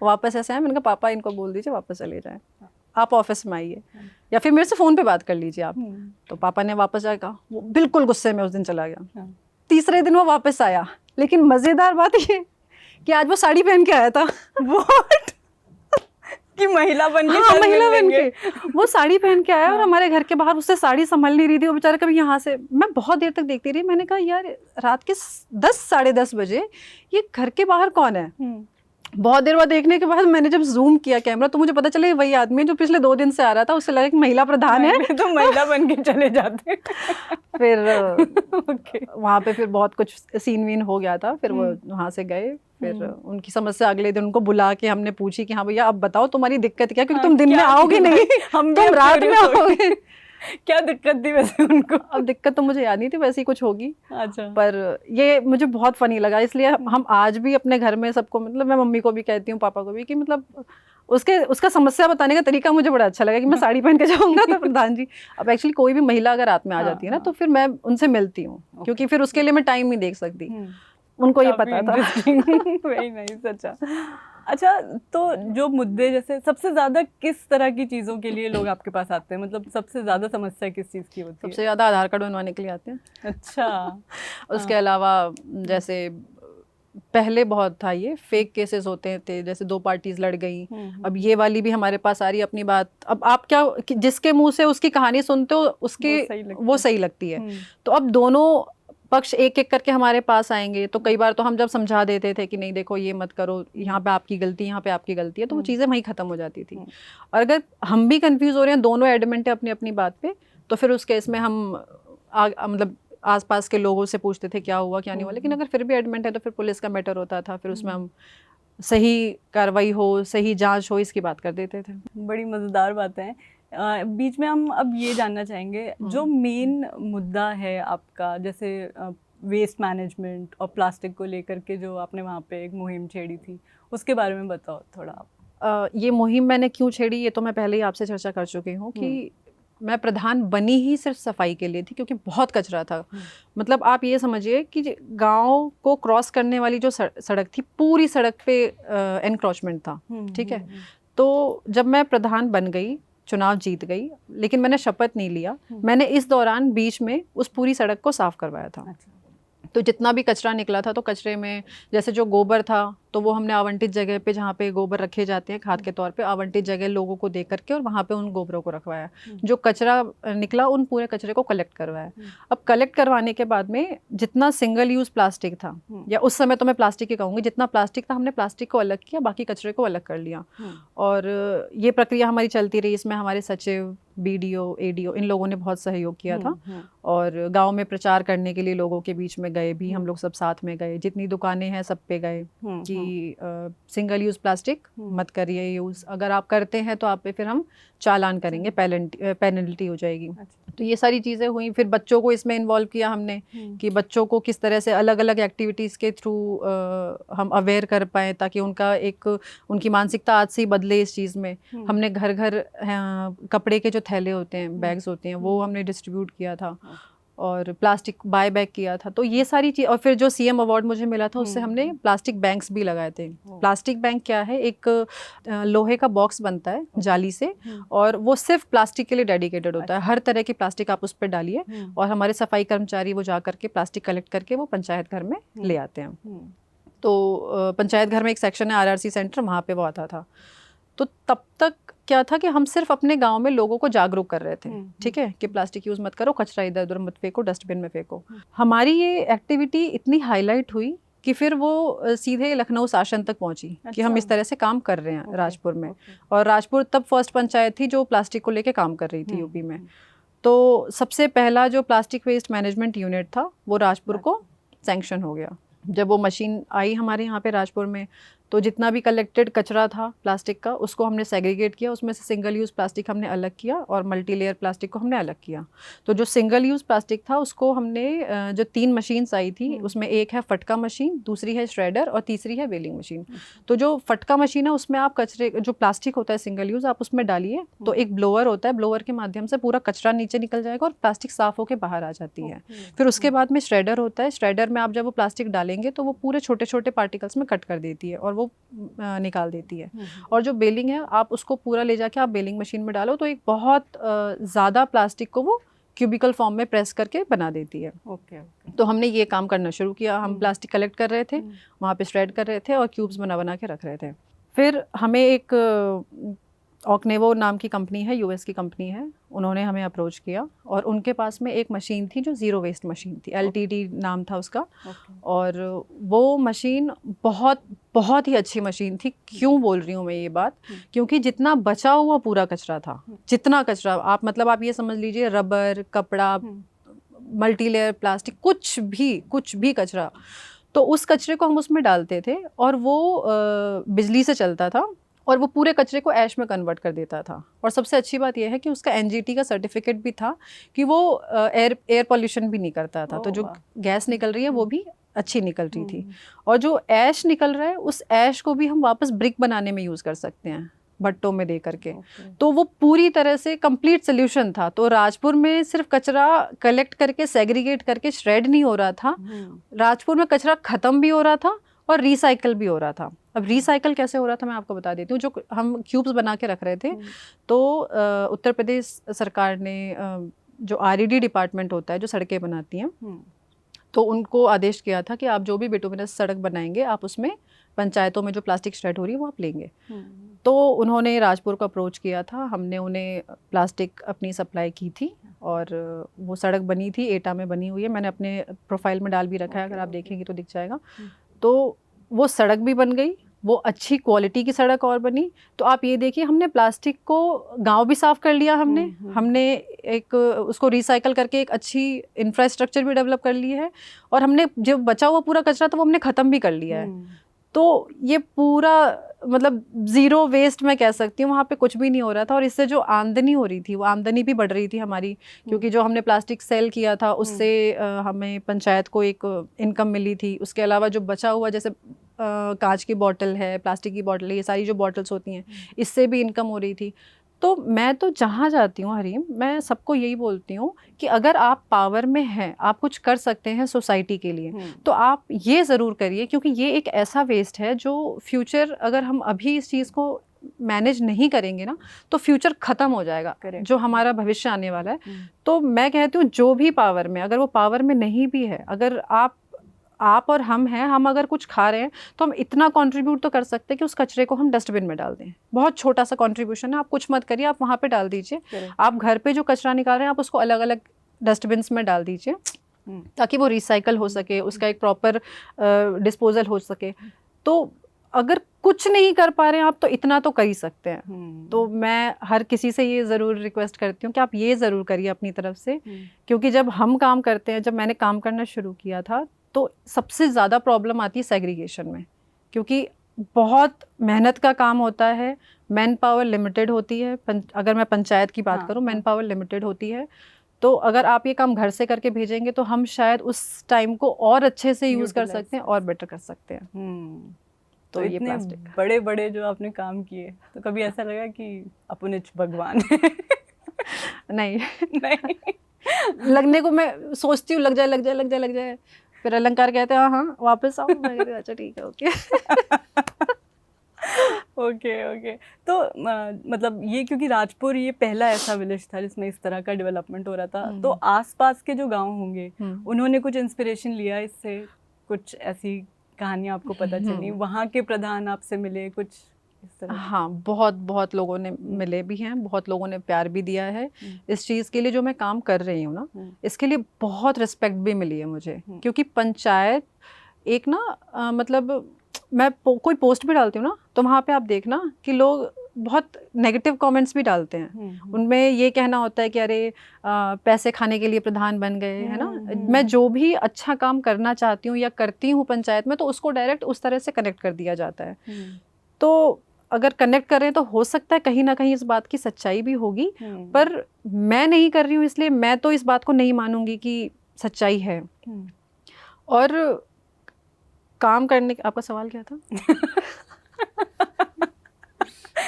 वापस ऐसे आए। मैंने कहा पापा इनको बोल दीजिए वापस चले जाएं, आप ऑफिस में आइए या फिर मेरे से फ़ोन पे बात कर लीजिए आप। तो पापा ने वापस आया, कहा वो बिल्कुल गुस्से में उस दिन चला गया। तीसरे दिन वो वापस आया, लेकिन मज़ेदार बात ये कि आज वो साड़ी पहन के आया था।
What? कि महिला बन के,
हाँ, महिला बन के वो साड़ी पहन के आया और हमारे घर के बाहर उससे साड़ी संभल नहीं रही थी। वो बेचारा कभी यहाँ से, मैं बहुत देर तक देखती रही। मैंने कहा यार रात के 10 साढ़े 10 बजे ये घर के बाहर कौन है। बहुत देर बाद देखने के बाद मैंने जब जूम किया कैमरा तो मुझे पता चला ये वही आदमी है जो पिछले 2 दिन से आ रहा था। उससे लगा कि महिला प्रधान है
तो महिला बन के चले जाते।
फिर वहाँ पे फिर बहुत कुछ सीन वीन हो गया था। फिर वो वहाँ से गए, फिर उनकी समस्या अगले दिन उनको बुला के हमने पूछी कि हाँ भैया अब बताओ तुम्हारी दिक्कत क्या, क्योंकि तुम दिन में आओगे नहीं, तुम रात में आओगे।
क्या दिक्कत थी वैसे उनको?
अब दिक्कत तो मुझे याद नहीं थी, वैसे ही कुछ होगी।
अच्छा।
पर ये मुझे बहुत फनी लगा, इसलिए हम आज भी अपने घर में सबको, मतलब मैं मम्मी को भी कहती हूँ पापा को भी, कि मतलब उसका समस्या बताने का तरीका मुझे बड़ा अच्छा लगा कि मैं साड़ी पहन के जाऊंगा तो प्रधान जी। अब एक्चुअली कोई भी महिला अगर रात में आ जाती है ना तो फिर मैं उनसे मिलती हूँ, क्योंकि फिर उसके लिए मैं टाइम नहीं देख सकती। उनको ये पता था।
वही नहीं सच्चा। अच्छा, तो जो मुद्दे जैसे सबसे ज्यादा किस तरह की चीजों के लिए लोग आपके पास आते हैं, मतलब सबसे ज्यादा समस्या किस चीज की होती है?
सबसे ज्यादा आधार कार्ड बनवाने के लिए आते हैं।
अच्छा।
उसके अलावा जैसे पहले बहुत था ये फेक केसेस होते थे, जैसे 2 पार्टीज लड़ गई। अब ये वाली भी हमारे पास आ रही है अपनी बात। अब आप क्या, जिसके मुंह से उसकी कहानी सुनते हो उसके वो सही लगती है। तो अब दोनों पक्ष एक एक करके हमारे पास आएंगे। तो कई बार तो हम जब समझा देते थे कि नहीं देखो ये मत करो, यहाँ पे आपकी गलती, यहाँ पे आपकी गलती है, तो वो चीज़ें वहीं ख़त्म हो जाती थी। और अगर हम भी कंफ्यूज हो रहे हैं, दोनों एडमेंट है अपनी अपनी बात पे, तो फिर उस केस में हम मतलब आसपास के लोगों से पूछते थे क्या हुआ क्या नहीं हुआ। लेकिन अगर फिर भी एडमेंट है तो फिर पुलिस का मैटर होता था, फिर उसमें हम सही कार्रवाई हो, सही जांच हो, इसकी बात कर देते थे।
बड़ी मज़ेदार बातें हैं। बीच में हम अब ये जानना चाहेंगे, जो मेन मुद्दा है आपका, जैसे वेस्ट मैनेजमेंट और प्लास्टिक को लेकर के जो आपने वहाँ पे एक मुहिम छेड़ी थी, उसके बारे में बताओ थोड़ा आप।
ये मुहिम मैंने क्यों छेड़ी ये तो मैं पहले ही आपसे चर्चा कर चुकी हूँ कि मैं प्रधान बनी ही सिर्फ सफाई के लिए थी, क्योंकि बहुत कचरा था। मतलब आप ये समझिए कि गांव को क्रॉस करने वाली जो सड़क थी, पूरी सड़क पे एनक्रोचमेंट था। ठीक है, तो जब मैं प्रधान बन गई, चुनाव जीत गई, लेकिन मैंने शपथ नहीं लिया। मैंने इस दौरान बीच में उस पूरी सड़क को साफ करवाया था। तो जितना भी कचरा निकला था, तो कचरे में जैसे जो गोबर था तो वो हमने आवंटित जगह पे, जहाँ पे गोबर रखे जाते हैं खाद के तौर पे, आवंटित जगह लोगों को दे करके और वहाँ पे उन गोबरों को रखवाया। जो कचरा निकला उन पूरे कचरे को कलेक्ट करवाया। अब कलेक्ट करवाने के बाद में जितना सिंगल यूज़ प्लास्टिक था, या उस समय तो मैं प्लास्टिक ही कहूँगी, जितना प्लास्टिक था हमने प्लास्टिक को अलग किया, बाकी कचरे को अलग कर लिया। और ये प्रक्रिया हमारी चलती रही। इसमें हमारे सचिव, BDO, ADO इन लोगों ने बहुत सहयोग किया था। और गाँव में प्रचार करने के लिए लोगों के बीच में गए भी, हम लोग सब साथ में गए, जितनी दुकानें हैं सब पे गए कि सिंगल यूज़ प्लास्टिक मत करिए यूज़, अगर आप करते हैं तो आप पे फिर हम चालान करेंगे, पेनल्टी हो जाएगी। तो ये सारी चीज़ें हुई। फिर बच्चों को इसमें इन्वॉल्व किया हमने कि बच्चों को किस तरह से अलग अलग एक्टिविटीज़ के थ्रू हम अवेयर कर पाएँ, ताकि उनकी मानसिकता आज से ही बदले इस चीज़ में। हमने घर घर कपड़े के जो थैले होते हैं, बैग्स होते हैं, वो हमने डिस्ट्रीब्यूट किया था, और प्लास्टिक बाय बैक किया था। तो ये सारी चीज़, और फिर जो CM अवार्ड मुझे मिला था उससे हमने प्लास्टिक बैंक्स भी लगाए थे। प्लास्टिक बैंक क्या है, एक लोहे का बॉक्स बनता है जाली से, और वो सिर्फ प्लास्टिक के लिए डेडिकेटेड होता है। हर तरह की प्लास्टिक आप उस पर डालिए, और हमारे सफाई कर्मचारी वो जा करके प्लास्टिक कलेक्ट करके वो पंचायत घर में ले आते हैं। तो पंचायत घर में एक सेक्शन है RRC सेंटर, वहाँ पे वो आता था। तो तब तक क्या था कि हम सिर्फ अपने गांव में लोगों को जागरूक कर रहे थे, ठीक है, कि प्लास्टिक यूज़ मत करो, कचरा इधर उधर मत फेंको, डस्टबिन में फेंको। हमारी ये एक्टिविटी इतनी हाईलाइट हुई कि फिर वो सीधे लखनऊ शासन तक पहुंची कि हम इस तरह से काम कर रहे हैं राजपुर में। और राजपुर तब फर्स्ट पंचायत थी जो प्लास्टिक को लेके काम कर रही थी यूपी में। तो सबसे पहला जो प्लास्टिक वेस्ट मैनेजमेंट यूनिट था वो राजपुर को सैंक्शन हो गया। जब वो मशीन आई हमारे यहाँ पे राजपुर में, तो जितना भी कलेक्टेड कचरा था प्लास्टिक का उसको हमने सेग्रीगेट किया, उसमें से सिंगल यूज़ प्लास्टिक हमने अलग किया और मल्टी लेयर प्लास्टिक को हमने अलग किया। तो जो सिंगल यूज़ प्लास्टिक था उसको हमने जो 3 मशीन्स आई थी उसमें एक है फटका मशीन, दूसरी है श्रेडर और तीसरी है बेलिंग मशीन। तो जो फटका मशीन है उसमें आप कचरे जो प्लास्टिक होता है सिंगल यूज़ आप उसमें डालिए, तो एक ब्लोअर होता है, ब्लोअर के माध्यम से पूरा कचरा नीचे निकल जाएगा और प्लास्टिक साफ़ होकर बाहर आ जाती है। फिर उसके बाद में श्रेडर होता है, श्रेडर में आप जब वो प्लास्टिक डालेंगे तो वो पूरे छोटे छोटे पार्टिकल्स में कट कर देती है और वो निकाल देती है। और जो बेलिंग है आप उसको पूरा ले जाके आप बेलिंग मशीन में डालो तो एक बहुत ज़्यादा प्लास्टिक को वो क्यूबिकल फॉर्म में प्रेस करके बना देती है।
ओके।
तो हमने ये काम करना शुरू किया, हम प्लास्टिक कलेक्ट कर रहे थे, वहाँ पे श्रेड कर रहे थे और क्यूब्स बना बना के रख रहे थे। फिर हमें एक ऑकनेवो नाम की कंपनी है, यूएस की कंपनी है, उन्होंने हमें अप्रोच किया और उनके पास में एक मशीन थी जो ज़ीरो वेस्ट मशीन थी, LTD नाम था उसका। और वो मशीन बहुत बहुत ही अच्छी मशीन थी। क्यों बोल रही हूँ मैं ये बात, क्योंकि जितना बचा हुआ पूरा कचरा था, जितना कचरा आप मतलब आप ये समझ लीजिए रबर, कपड़ा, मल्टी लेयर प्लास्टिक, कुछ भी कचरा, तो उस कचरे को हम उसमें डालते थे और वो बिजली से चलता था और वो पूरे कचरे को ऐश में कन्वर्ट कर देता था। और सबसे अच्छी बात यह है कि उसका NGT का सर्टिफिकेट भी था कि वो एयर पॉल्यूशन भी नहीं करता था। तो जो गैस निकल रही है वो भी अच्छी निकल रही थी और जो ऐश निकल रहा है उस ऐश को भी हम वापस ब्रिक बनाने में यूज़ कर सकते हैं, भट्टों में दे करके। तो वो पूरी तरह से कंप्लीट सोल्यूशन था। तो राजपुर में सिर्फ कचरा कलेक्ट करके सेग्रीगेट करके श्रेड नहीं हो रहा था, राजपुर में कचरा ख़त्म भी हो रहा था और रिसाइकल भी हो रहा था। अब रिसाइकल कैसे हो रहा था मैं आपको बता देती हूँ। जो हम क्यूब्स बना के रख रहे थे तो उत्तर प्रदेश सरकार ने जो RED डिपार्टमेंट होता है जो सड़कें बनाती हैं, तो उनको आदेश किया था कि आप जो भी बिटुमिनस सड़क बनाएंगे आप उसमें पंचायतों में जो प्लास्टिक श्रेड हो रही है वो आप लेंगे। तो उन्होंने राजपुर को अप्रोच किया था, हमने उन्हें प्लास्टिक अपनी सप्लाई की थी और वो सड़क बनी थी, एटा में बनी हुई है, मैंने अपने प्रोफाइल में डाल भी रखा है, अगर आप देखेंगे तो दिख जाएगा। तो वो सड़क भी बन गई, वो अच्छी क्वालिटी की सड़क और बनी। तो आप ये देखिए हमने प्लास्टिक को गांव भी साफ़ कर लिया, हमने एक उसको रिसाइकल करके एक अच्छी इंफ्रास्ट्रक्चर भी डेवलप कर ली है और हमने जो बचा हुआ पूरा कचरा था वो हमने ख़त्म भी कर लिया है। तो ये पूरा मतलब ज़ीरो वेस्ट मैं कह सकती हूँ, वहाँ पे कुछ भी नहीं हो रहा था। और इससे जो आमदनी हो रही थी वो आमदनी भी बढ़ रही थी हमारी, क्योंकि जो हमने प्लास्टिक सेल किया था उससे हमें पंचायत को एक इनकम मिली थी। उसके अलावा जो बचा हुआ जैसे कांच की बॉटल है, प्लास्टिक की बॉटल है, ये सारी जो बॉटल्स होती हैं इससे भी इनकम हो रही थी। तो मैं तो जहाँ जाती हूँ हरीम, मैं सबको यही बोलती हूँ कि अगर आप पावर में हैं, आप कुछ कर सकते हैं सोसाइटी के लिए, तो आप ये ज़रूर करिए, क्योंकि ये एक ऐसा वेस्ट है जो फ्यूचर, अगर हम अभी इस चीज़ को मैनेज नहीं करेंगे ना तो फ्यूचर ख़त्म हो जाएगा, जो हमारा भविष्य आने वाला है। तो मैं कहती हूँ जो भी पावर में, अगर वो पावर में नहीं भी है, अगर आप और हम हैं, हम अगर कुछ खा रहे हैं तो हम इतना कंट्रीब्यूट तो कर सकते हैं कि उस कचरे को हम डस्टबिन में डाल दें। बहुत छोटा सा कंट्रीब्यूशन है, आप कुछ मत करिए, आप वहाँ पे डाल दीजिए। आप घर पे जो कचरा निकाल रहे हैं आप उसको अलग अलग डस्टबिन्स में डाल दीजिए ताकि वो रिसाइकल हो सके, उसका एक प्रॉपर डिस्पोजल हो सके। तो अगर कुछ नहीं कर पा रहे हैं आप तो इतना तो कर ही सकते हैं। तो मैं हर किसी से ये ज़रूर रिक्वेस्ट करती हूँ कि आप ये ज़रूर करिए अपनी तरफ से, क्योंकि जब हम काम करते हैं, जब मैंने काम करना शुरू किया था तो सबसे ज़्यादा प्रॉब्लम आती है सेग्रीगेशन में, क्योंकि बहुत मेहनत का काम होता है, मैन पावर लिमिटेड होती है। अगर मैं पंचायत की बात करूँ, मैन पावर लिमिटेड होती है। तो अगर आप ये काम घर से करके भेजेंगे तो हम शायद उस टाइम को और अच्छे से यूज़ कर सकते हैं और बेटर कर सकते हैं।
तो ये प्लास्टिक बड़े बड़े जो आपने काम किए, तो कभी ऐसा लगा कि अपने भगवान
नहीं लगने को मैं सोचती हूँ लग जाए, फिर अलंकार कहते हैं हाँ वापस आओ, मैं कहती हूँ अच्छा ठीक है ओके।
ओके। तो मतलब ये क्योंकि राजपुर ये पहला ऐसा विलेज था जिसमें इस तरह का डेवलपमेंट हो रहा था, तो आसपास के जो गांव होंगे उन्होंने कुछ इंस्पिरेशन लिया इससे, कुछ ऐसी कहानियाँ आपको पता चली, वहाँ के प्रधान आपसे मिले कुछ इस तरह?
हाँ, बहुत लोगों ने मिले भी हैं, बहुत लोगों ने प्यार भी दिया है इस चीज़ के लिए जो मैं काम कर रही हूँ ना, इसके लिए बहुत रिस्पेक्ट भी मिली है मुझे। क्योंकि पंचायत एक ना मतलब मैं कोई पोस्ट भी डालती हूँ ना तो वहाँ पे आप देखना कि लोग बहुत नेगेटिव कमेंट्स भी डालते हैं। उनमें ये कहना होता है कि अरे पैसे खाने के लिए प्रधान बन गए, है ना। मैं जो भी अच्छा काम करना चाहती हूँ या करती हूँ पंचायत में, तो उसको डायरेक्ट उस तरह से कनेक्ट कर दिया जाता है। तो अगर कनेक्ट कर रहे हैं तो हो सकता है कहीं ना कहीं इस बात की सच्चाई भी होगी, पर मैं नहीं कर रही हूँ, इसलिए मैं तो इस बात को नहीं मानूंगी कि सच्चाई है। और काम करने, आपका सवाल क्या था?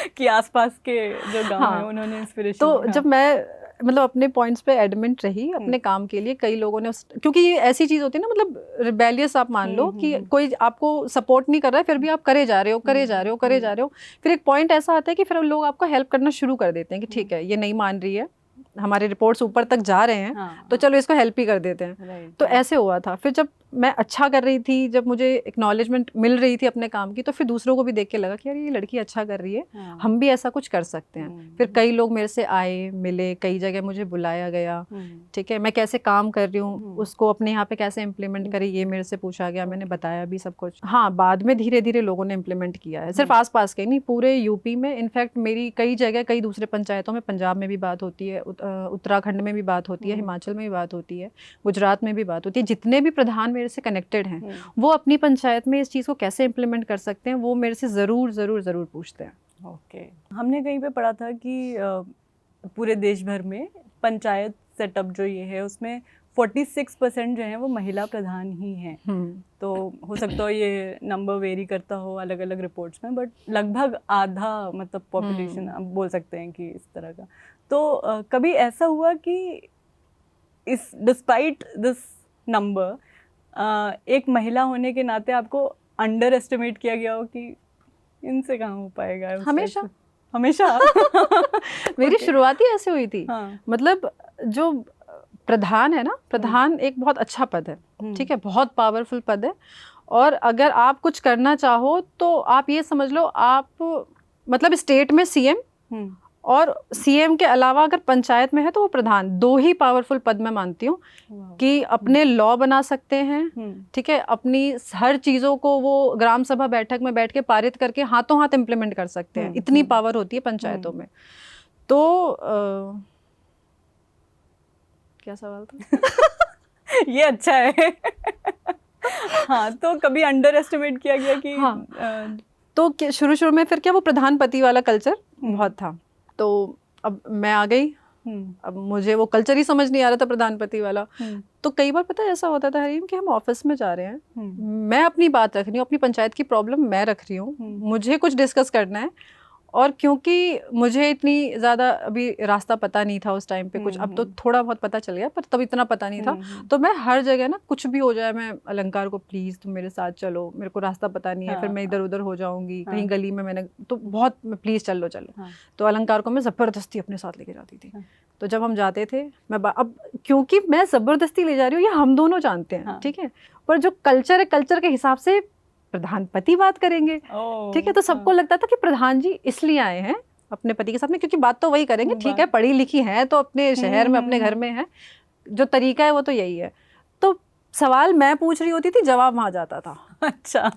कि आसपास के जो गांव
हाँ,
हैं उन्होंने इंस्पिरेशन।
तो जब मैं मतलब अपने पॉइंट्स पे एडमेंट रही अपने काम के लिए, कई लोगों ने क्योंकि ये ऐसी चीज़ होती है ना, मतलब रिबेलियस आप मान लो कि कोई आपको सपोर्ट नहीं कर रहा है, फिर भी आप करे जा रहे हो, करे जा रहे हो, करे जा रहे हो। फिर एक पॉइंट ऐसा आता है कि फिर लोग आपको हेल्प करना शुरू कर देते हैं कि ठीक है, ये नहीं मान रही है, हमारे रिपोर्ट्स ऊपर तक जा रहे हैं, तो चलो इसको हेल्प ही कर देते हैं। तो ऐसे हुआ था। फिर जब मैं अच्छा कर रही थी, जब मुझे एक्नॉलेजमेंट मिल रही थी अपने काम की, तो फिर दूसरों को भी देख के लगा कि यार ये लड़की अच्छा कर रही है, हम भी ऐसा कुछ कर सकते हैं। फिर कई लोग मेरे से आए, मिले, कई जगह मुझे बुलाया गया, ठीक है, मैं कैसे काम कर रही हूँ उसको अपने यहाँ पे कैसे इम्प्लीमेंट करी, ये मेरे से पूछा गया, मैंने बताया भी सब कुछ। हाँ, बाद में धीरे धीरे लोगों ने इम्प्लीमेंट किया है, सिर्फ आस पास के नहीं, पूरे यूपी में। इनफैक्ट मेरी कई जगह, कई दूसरे पंचायतों में, पंजाब में भी बात होती है, उत्तराखंड में भी बात होती है, हिमाचल में भी बात होती है, गुजरात में भी बात होती है। जितने भी प्रधान मेरे से कनेक्टेड हैं, वो अपनी पंचायत में इस चीज़ को कैसे इम्प्लीमेंट कर सकते हैं, वो मेरे से ज़रूर ज़रूर ज़रूर पूछते हैं।
ओके। हमने कहीं पे पढ़ा था कि पूरे देश भर में पंचायत सेटअप जो ये है उसमें 46% जो है वो महिला प्रधान ही हैं। तो हो सकता हो ये नंबर वेरी करता हो अलग अलग रिपोर्ट्स में, बट लगभग आधा मतलब पॉपुलेशन आप बोल सकते हैं कि इस तरह का। तो कभी ऐसा हुआ कि इस डिस्पाइट दिस नंबर एक महिला होने के नाते आपको अंडर एस्टिमेट किया गया हो कि इनसे कहाँ हो पाएगा?
हमेशा
हमेशा
मेरी शुरुआत ही ऐसे हुई थी।
हाँ।
मतलब जो प्रधान है ना, प्रधान एक बहुत अच्छा पद है, ठीक है, बहुत पावरफुल पद है। और अगर आप कुछ करना चाहो तो आप ये समझ लो, आप मतलब स्टेट में सीएम और सीएम के अलावा अगर पंचायत में है तो वो प्रधान, दो ही पावरफुल पद मैं मानती हूँ कि अपने लॉ बना सकते हैं, ठीक है, अपनी हर चीज़ों को वो ग्राम सभा बैठक में बैठ के पारित करके हाथों हाथ इम्प्लीमेंट कर सकते हैं। इतनी पावर होती है पंचायतों में। तो क्या सवाल था?
ये अच्छा है। हाँ, तो कभी अंडर एस्टिमेट किया गया कि
हाँ, तो शुरू में फिर क्या वो प्रधान पति वाला कल्चर बहुत था। तो अब मैं आ गई, अब मुझे वो कल्चर ही समझ नहीं आ रहा था प्रधानपति वाला। तो कई बार पता है ऐसा होता था हरीम कि हम ऑफिस में जा रहे हैं, मैं अपनी बात रख रही हूँ, अपनी पंचायत की प्रॉब्लम मैं रख रही हूँ, मुझे कुछ डिस्कस करना है, और क्योंकि मुझे इतनी ज़्यादा अभी रास्ता पता नहीं था उस टाइम पे, कुछ अब तो थोड़ा बहुत पता चल गया, पर तब इतना पता नहीं था। तो मैं हर जगह ना, कुछ भी हो जाए, मैं अलंकार को प्लीज़ तुम मेरे साथ चलो, मेरे को रास्ता पता नहीं है, फिर मैं इधर उधर हो जाऊंगी, कहीं गली में मैंने तो बहुत प्लीज़ चलो चलो। तो अलंकार को मैं ज़बरदस्ती अपने साथ लेके जाती थी। तो जब हम जाते थे, मैं अब क्योंकि मैं ज़बरदस्ती ले जा रही हूँ ये हम दोनों जानते हैं, ठीक है, पर जो कल्चर है, कल्चर के हिसाब से प्रधानपति बात करेंगे, ठीक है। तो सबको लगता था कि प्रधान जी इसलिए आए हैं अपने पति के साथ में, क्योंकि बात तो वही करेंगे, ठीक है, पढ़ी लिखी है तो अपने शहर में, अपने घर में है, जो तरीका है वो तो यही है। तो सवाल मैं पूछ रही होती थी, जवाब वहाँ जाता था।
अच्छा।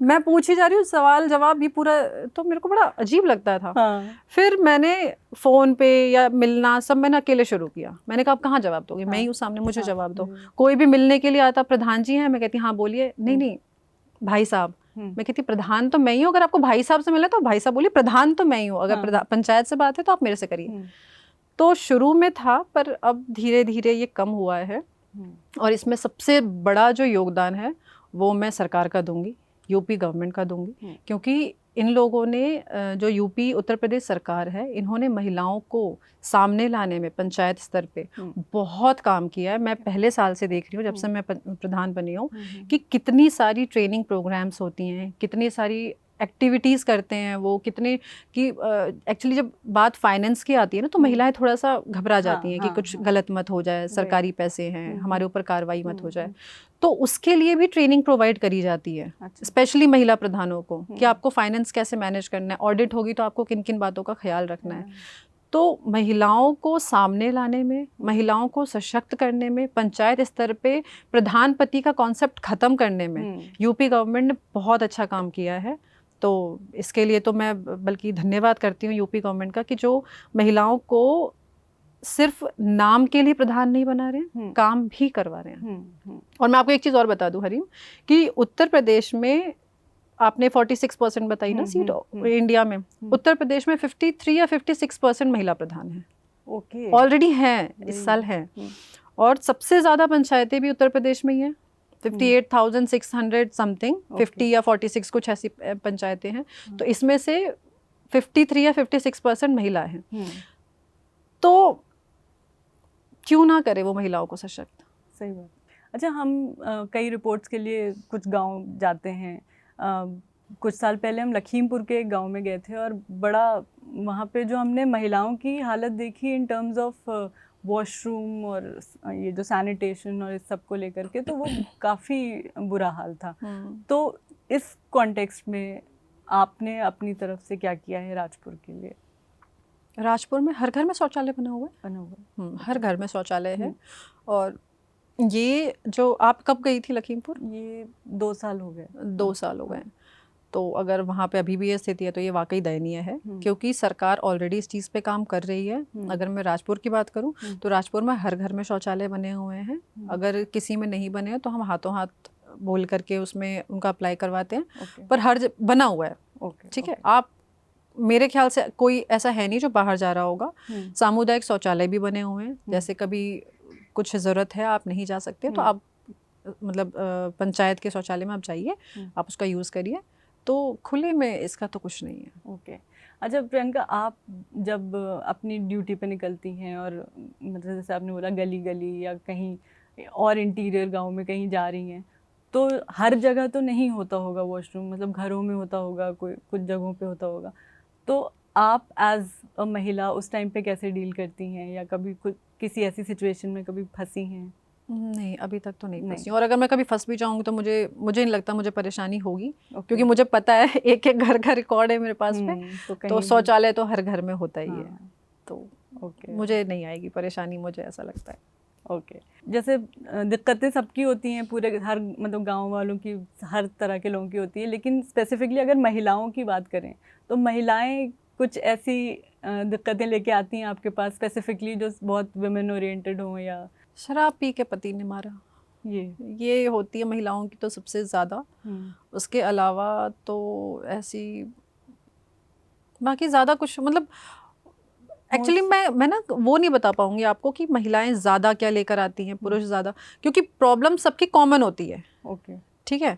मैं पूछी जा रही हूँ, सवाल जवाब भी पूरा, तो मेरे को बड़ा अजीब लगता था। फिर मैंने फ़ोन पे या मिलना सब मैंने अकेले शुरू किया। मैंने कहा अब कहाँ जवाब दोगे, मैं ही हूँ सामने, मुझे जवाब दो। कोई भी मिलने के लिए आता, प्रधान जी हैं, मैं कहती हाँ बोलिए, नहीं भाई साहब, मैं कहती प्रधान तो मैं ही हूँ, अगर आपको भाई साहब से मिला तो भाई साहब बोलिए, प्रधान तो मैं ही हूँ, अगर पंचायत से बात है तो आप मेरे से करिए। तो शुरू में था, पर अब धीरे धीरे ये कम हुआ है। और इसमें सबसे बड़ा जो योगदान है वो मैं सरकार का दूंगी, यूपी गवर्नमेंट का दूंगी, क्योंकि इन लोगों ने, जो यूपी उत्तर प्रदेश सरकार है, इन्होंने महिलाओं को सामने लाने में पंचायत स्तर पे बहुत काम किया है। मैं पहले साल से देख रही हूँ, जब से मैं प्रधान बनी हूँ, कि कितनी सारी ट्रेनिंग प्रोग्राम्स होती हैं, कितनी सारी एक्टिविटीज़ करते हैं वो, कितने कि एक्चुअली जब बात फाइनेंस की आती है ना, तो महिलाएं थोड़ा सा घबरा जाती हैं कि कुछ गलत मत हो जाए, सरकारी पैसे हैं, हमारे ऊपर कार्रवाई मत हो जाए। तो उसके लिए भी ट्रेनिंग प्रोवाइड करी जाती है, स्पेशली महिला प्रधानों को, कि आपको फाइनेंस कैसे मैनेज करना है, ऑडिट होगी तो आपको किन किन बातों का ख्याल रखना है। तो महिलाओं को सामने लाने में, महिलाओं को सशक्त करने में, पंचायत स्तर पे प्रधानपति का कॉन्सेप्ट ख़त्म करने में यूपी गवर्नमेंट ने बहुत अच्छा काम किया है। तो इसके लिए तो मैं बल्कि धन्यवाद करती हूँ यूपी गवर्नमेंट का कि जो महिलाओं को सिर्फ नाम के लिए प्रधान नहीं बना रहे हैं, काम भी करवा रहे हैं। और मैं आपको एक चीज़ और बता दूं हरीम कि उत्तर प्रदेश में आपने 46% बताई ना सीट इंडिया में, उत्तर प्रदेश में 53 या 56% महिला प्रधान है।
ओके,
ऑलरेडी हैं, इस साल हैं। और सबसे ज़्यादा पंचायतें भी उत्तर प्रदेश में ही हैं, 58,600 समथिंग, 50 या 46 कुछ ऐसी पंचायतें हैं। तो इसमें से 53 या 56% महिला हैं। तो क्यों ना करे वो महिलाओं को सशक्त।
सही बात। अच्छा, हम कई रिपोर्ट्स के लिए कुछ गांव जाते हैं। कुछ साल पहले हम लखीमपुर के एक गांव में गए थे और बड़ा वहाँ पे जो हमने महिलाओं की हालत देखी इन टर्म्स ऑफ वॉशरूम और ये जो सैनिटेशन और इस सब को लेकर के, तो वो काफ़ी बुरा हाल था। तो इस कॉन्टेक्स्ट में आपने अपनी तरफ से क्या किया है राजपुर के लिए?
राजपुर में हर घर में शौचालय बना हुआ है, हर घर में शौचालय है। और ये जो आप कब गई थी लखीमपुर?
ये 2 साल हो गए।
2 साल हो गए। तो अगर वहाँ पे अभी भी ये स्थिति है तो ये वाकई दयनीय है, क्योंकि सरकार ऑलरेडी इस चीज़ पे काम कर रही है। अगर मैं राजपुर की बात करूँ तो राजपुर में हर घर में शौचालय बने हुए हैं। अगर किसी में नहीं बने हैं तो हम हाथों हाथ बोल करके उसमें उनका अप्लाई करवाते हैं। पर हर बना हुआ है, ठीक है। आप, मेरे ख्याल से कोई ऐसा है नहीं जो बाहर जा रहा होगा। सामुदायिक शौचालय भी बने हुए हैं, जैसे कभी कुछ ज़रूरत है आप नहीं जा सकते तो आप मतलब पंचायत के शौचालय में आप जाइए, आप उसका यूज़ करिए। तो खुले में इसका तो कुछ नहीं है।
ओके। अच्छा प्रियंका, आप जब अपनी ड्यूटी पे निकलती हैं और मतलब जैसे आपने बोला गली गली या कहीं और इंटीरियर गांव में कहीं जा रही हैं, तो हर जगह तो नहीं होता होगा वॉशरूम, मतलब घरों में होता होगा, कोई कुछ जगहों पे होता होगा। तो आप एज अ महिला उस टाइम पे कैसे डील करती हैं, या कभी कुछ किसी ऐसी सिचुएशन में कभी फंसी हैं?
नहीं, अभी तक तो नहीं फंसी। और अगर मैं कभी फंस भी जाऊंगी तो मुझे नहीं लगता मुझे परेशानी होगी, क्योंकि मुझे पता है एक एक घर का रिकॉर्ड है मेरे पास में। तो शौचालय तो हर घर में होता ही है, तो मुझे नहीं आएगी परेशानी, मुझे ऐसा लगता है।
ओके। जैसे दिक्कतें सबकी होती हैं, पूरे हर मतलब गांव वालों की, हर तरह के लोगों की होती है, लेकिन स्पेसिफिकली अगर महिलाओं की बात करें तो महिलाएं कुछ ऐसी दिक्कतें लेके आती हैं आपके पास स्पेसिफिकली जो बहुत वुमेन ओरिएंटेड हो? या
शराब पी के पति ने मारा, ये होती है महिलाओं की तो सबसे ज़्यादा। उसके अलावा तो ऐसी बाकी ज़्यादा कुछ मतलब एक्चुअली मैं ना वो नहीं बता पाऊंगी आपको कि महिलाएं ज़्यादा क्या लेकर आती हैं, पुरुष ज़्यादा, क्योंकि प्रॉब्लम सबकी कॉमन होती है। ठीक है।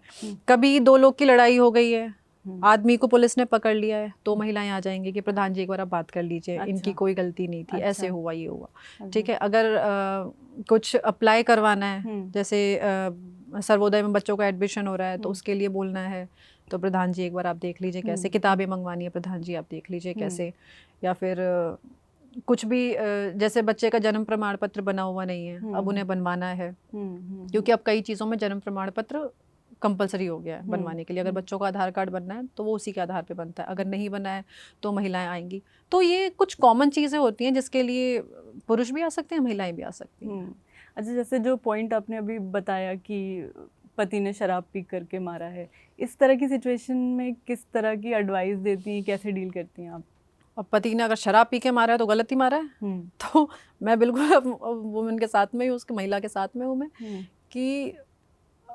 कभी 2 लोग की लड़ाई हो गई है, आदमी को पुलिस ने पकड़ लिया है, तो महिलाएं आ जाएंगी कि प्रधान जी एक बार आप बात कर लीजिए, इनकी कोई गलती नहीं थी, ऐसे हुआ ये हुआ। ठीक है। अगर कुछ अप्लाई करवाना है, जैसे सर्वोदय में बच्चों का एडमिशन हो रहा है तो उसके लिए बोलना है, तो प्रधान जी एक बार आप देख लीजिए कैसे, किताबें मंगवानी है प्रधान जी आप देख लीजिए कैसे। या फिर कुछ भी जैसे बच्चे का जन्म प्रमाण पत्र बना हुआ नहीं है, अब उन्हें बनवाना है, क्योंकि अब कई चीज़ों में जन्म प्रमाण पत्र कंपलसरी हो गया है बनवाने के लिए। अगर बच्चों का आधार कार्ड बनना है तो वो उसी के आधार पे बनता है, अगर नहीं बना है तो महिलाएं आएंगी। तो ये कुछ कॉमन चीज़ें होती हैं जिसके लिए पुरुष भी आ सकते हैं, महिलाएं भी आ सकती हैं।
अच्छा, जैसे जो पॉइंट आपने अभी बताया कि पति ने शराब पी करके मारा है, इस तरह की सिचुएशन में किस तरह की एडवाइस देती हैं, कैसे डील करती हैं आप?
अब पति ने अगर शराब पी के मारा है तो गलत ही मारा है। तो मैं बिल्कुल वुमेन के साथ में ही, उसकी महिला के साथ में हूँ मैं, कि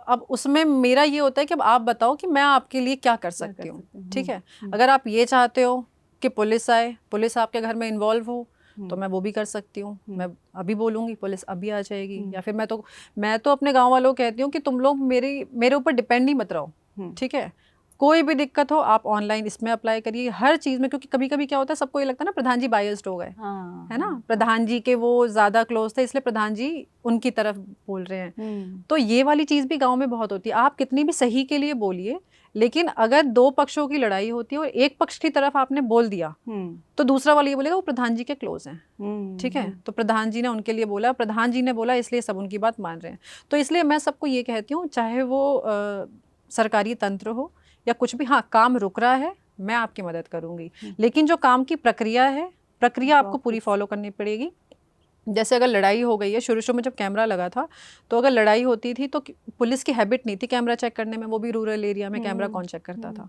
अब उसमें मेरा ये होता है कि अब आप बताओ कि मैं आपके लिए क्या कर सकती हूँ। ठीक है। अगर आप ये चाहते हो कि पुलिस आए, पुलिस आपके घर में इन्वॉल्व हो, तो मैं वो भी कर सकती हूँ। मैं अभी बोलूँगी पुलिस अभी आ जाएगी। या फिर मैं तो अपने गाँव वालों को कहती हूँ कि तुम लोग मेरे ऊपर डिपेंड ही मत रहो। ठीक है। कोई भी दिक्कत हो आप ऑनलाइन इसमें अप्लाई करिए, हर चीज़ में। क्योंकि कभी कभी क्या होता है, सबको ये लगता है ना प्रधान जी बायस्ड हो गए, है ना, प्रधान जी के वो ज़्यादा क्लोज थे इसलिए प्रधान जी उनकी तरफ बोल रहे हैं। तो ये वाली चीज़ भी गांव में बहुत होती है। आप कितनी भी सही के लिए बोलिए, लेकिन अगर 2 पक्षों की लड़ाई होती है और एक पक्ष की तरफ आपने बोल दिया तो दूसरा वाला ये बोलेगा वो प्रधान जी के क्लोज हैं। ठीक है। तो प्रधान जी ने उनके लिए बोला, प्रधान जी ने बोला, इसलिए सब उनकी बात मान रहे हैं। तो इसलिए मैं सबको ये कहती हूँ, चाहे वो सरकारी तंत्र हो या कुछ भी, हाँ काम रुक रहा है मैं आपकी मदद करूंगी, लेकिन जो काम की प्रक्रिया है, प्रक्रिया आपको पूरी फॉलो करनी पड़ेगी। जैसे अगर लड़ाई हो गई है, शुरू में जब कैमरा लगा था तो अगर लड़ाई होती थी तो पुलिस की हैबिट नहीं थी कैमरा चेक करने में, वो भी रूरल एरिया में कैमरा कौन चेक करता था।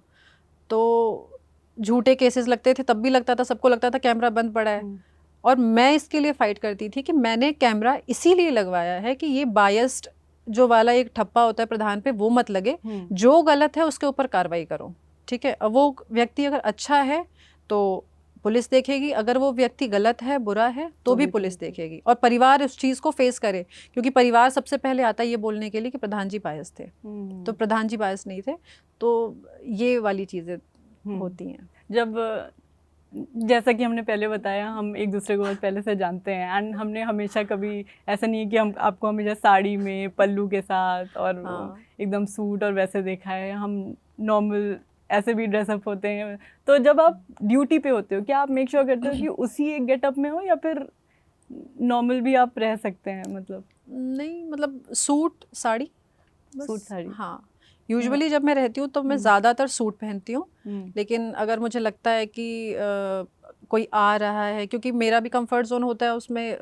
तो झूठे केसेस लगते थे, तब भी लगता था, सबको लगता था कैमरा बंद पड़ा है। और मैं इसके लिए फाइट करती थी कि मैंने कैमरा इसीलिए लगवाया है कि ये बायस्ड जो वाला एक ठप्पा होता है प्रधान पे वो मत लगे, जो गलत है उसके ऊपर कार्रवाई करो, ठीक है। अब वो व्यक्ति अगर अच्छा है तो पुलिस देखेगी, अगर वो व्यक्ति गलत है, बुरा है, तो भी पुलिस देखेगी, और परिवार उस चीज़ को फेस करे, क्योंकि परिवार सबसे पहले आता है ये बोलने के लिए कि प्रधान जी बायस थे, तो प्रधान जी बायस नहीं थे। तो ये वाली चीज़ें होती हैं।
जब जैसा कि हमने पहले बताया, हम एक दूसरे को बहुत पहले से जानते हैं, एंड हमने हमेशा कभी ऐसा नहीं है कि हम आपको हमेशा साड़ी में पल्लू के साथ और एकदम सूट और वैसे देखा है, हम नॉर्मल ऐसे भी ड्रेसअप होते हैं। तो जब आप ड्यूटी पे होते हो, क्या आप मेक श्योर करते हो कि उसी एक गेटअप में हो, या फिर नॉर्मल भी आप रह सकते हैं? मतलब
नहीं, मतलब सूट साड़ी,
सूट साड़ी।
हाँ, यूजुअली जब मैं रहती हूँ तो मैं ज़्यादातर सूट पहनती हूँ, लेकिन अगर मुझे लगता है कि कोई आ रहा है, क्योंकि मेरा भी कंफर्ट जोन होता है उसमें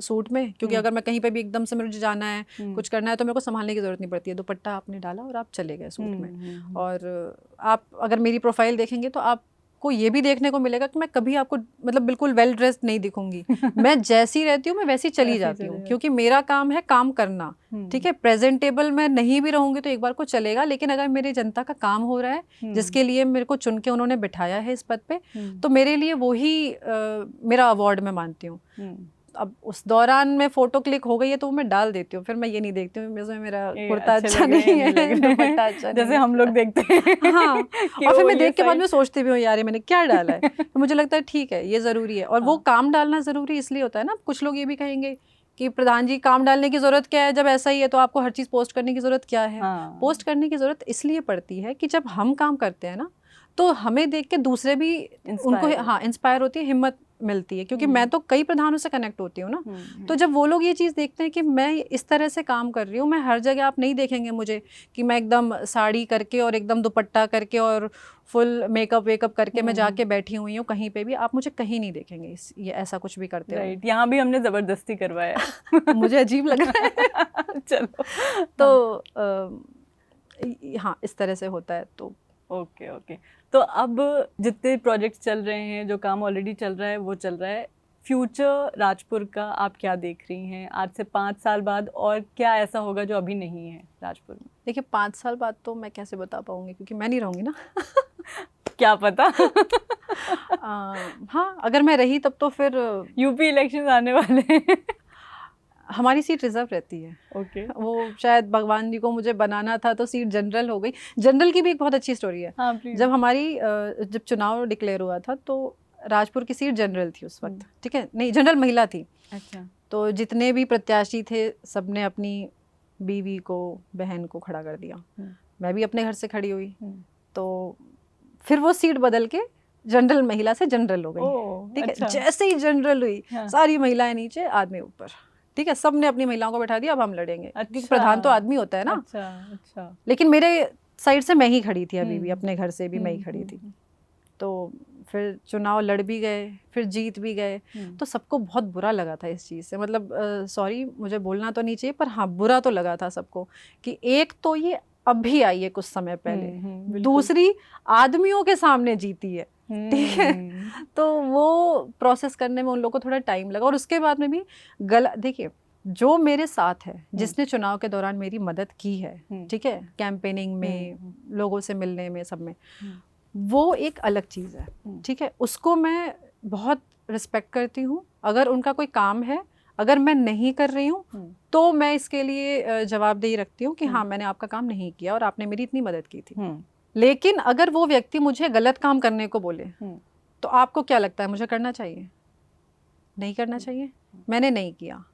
सूट में, क्योंकि अगर मैं कहीं पे भी एकदम से मुझे जाना है, कुछ करना है, तो मेरे को संभालने की ज़रूरत नहीं पड़ती है। दुपट्टा आपने डाला और आप चले गए सूट में। और आप अगर मेरी प्रोफाइल देखेंगे तो आपको ये भी देखने को मिलेगा कि मैं कभी आपको मतलब बिल्कुल वेल ड्रेस्ड नहीं दिखूंगी। मैं जैसी रहती हूँ मैं वैसी चली जाती हूँ, क्योंकि मेरा काम है काम करना, ठीक है। प्रेजेंटेबल मैं नहीं भी रहूंगी तो एक बार को चलेगा, लेकिन अगर मेरी जनता का काम हो रहा है, जिसके लिए मेरे को चुन के उन्होंने बिठाया है इस पद पे, तो मेरे लिए वो ही मेरा अवार्ड मैं मानती हूँ। अब उस दौरान में फोटो क्लिक हो गई है तो मैं डाल देती हूँ, फिर मैं ये नहीं देखती हूँ मेरा कुर्ता अच्छा नहीं है, दुपट्टा अच्छा नहीं है,
जैसे हम लोग देखते हैं।
हाँ, और फिर मैं देख के बाद में सोचती भी हूँ यार ये मैंने क्या डाला है, तो मुझे लगता है ठीक है ये ज़रूरी है। और वो काम डालना ज़रूरी इसलिए होता है ना, कुछ लोग ये भी कहेंगे कि प्रधान जी काम डालने की ज़रूरत क्या है, जब ऐसा ही है तो आपको हर चीज़ पोस्ट करने की ज़रूरत क्या है। पोस्ट करने की ज़रूरत इसलिए पड़ती है कि जब हम काम करते हैं ना, तो हमें देख के दूसरे भी उनको इंस्पायर होती है, हिम्मत मिलती है, क्योंकि मैं तो कई प्रधानों से कनेक्ट होती हूँ ना। तो जब वो लोग ये चीज़ देखते हैं कि मैं इस तरह से काम कर रही हूँ, मैं हर जगह आप नहीं देखेंगे मुझे कि मैं एकदम साड़ी करके और एकदम दुपट्टा करके और फुल मेकअप वेकअप करके मैं जाके बैठी हुई हूँ कहीं पे भी, आप मुझे कहीं नहीं देखेंगे ये ऐसा कुछ भी करते हैं।
यहाँ भी हमने ज़बरदस्ती करवाया।
मुझे अजीब लग रहा है।
चलो,
तो हाँ इस तरह से होता है। तो
ओके। तो अब जितने प्रोजेक्ट्स चल रहे हैं, जो काम ऑलरेडी चल रहा है वो चल रहा है, फ्यूचर राजपुर का आप क्या देख रही हैं आज से 5 साल बाद, और क्या ऐसा होगा जो अभी नहीं है राजपुर में?
देखिए 5 साल बाद तो मैं कैसे बता पाऊंगी, क्योंकि मैं नहीं रहूंगी ना।
क्या पता।
हाँ अगर मैं रही तब तो फिर
यूपी इलेक्शन आने वाले हैं।
हमारी सीट रिजर्व रहती है।
ओके।
वो शायद भगवान जी को मुझे बनाना था तो सीट जनरल हो गई। जनरल की भी एक बहुत अच्छी स्टोरी है।
हाँ,
जब चुनाव डिक्लेयर हुआ था तो राजपुर की सीट जनरल थी उस वक्त, ठीक है, नहीं जनरल महिला थी।
अच्छा।
तो जितने भी प्रत्याशी थे सबने अपनी बीवी को, बहन को खड़ा कर दिया। मैं भी अपने घर से खड़ी हुई, तो फिर वो सीट बदल के जनरल महिला से जनरल हो गई। ठीक है, जैसे ही जनरल हुई सारी महिलाएं नीचे, आदमी ऊपर, ठीक है, सबने अपनी महिलाओं को बैठा दिया, अब हम लड़ेंगे। क्योंकि प्रधान तो आदमी होता है ना।
अच्छा।
लेकिन मेरे साइड से मैं ही खड़ी थी, अभी भी अपने घर से भी मैं ही खड़ी थी। तो फिर चुनाव लड़ भी गए, फिर जीत भी गए, तो सबको बहुत बुरा लगा था इस चीज़ से। मतलब सॉरी मुझे बोलना तो नहीं चाहिए, पर हाँ बुरा तो लगा था सबको कि एक तो ये अभी आई है कुछ समय पहले, दूसरी आदमियों के सामने जीती है, ठीक है। तो वो प्रोसेस करने में उन लोगों को थोड़ा टाइम लगा। और उसके बाद में भी देखिए जो मेरे साथ है, जिसने चुनाव के दौरान मेरी मदद की है, ठीक है, कैंपेनिंग में, लोगों से मिलने में, सब में, वो एक अलग चीज़ है, ठीक है, उसको मैं बहुत रिस्पेक्ट करती हूँ। अगर उनका कोई काम है, अगर मैं नहीं कर रही हूँ तो मैं इसके लिए जवाबदेही रखती हूँ कि हाँ मैंने आपका काम नहीं किया और आपने मेरी इतनी मदद की थी। लेकिन अगर वो व्यक्ति मुझे गलत काम करने को बोले तो आपको क्या लगता है मुझे करना चाहिए? नहीं करना चाहिए? मैंने नहीं किया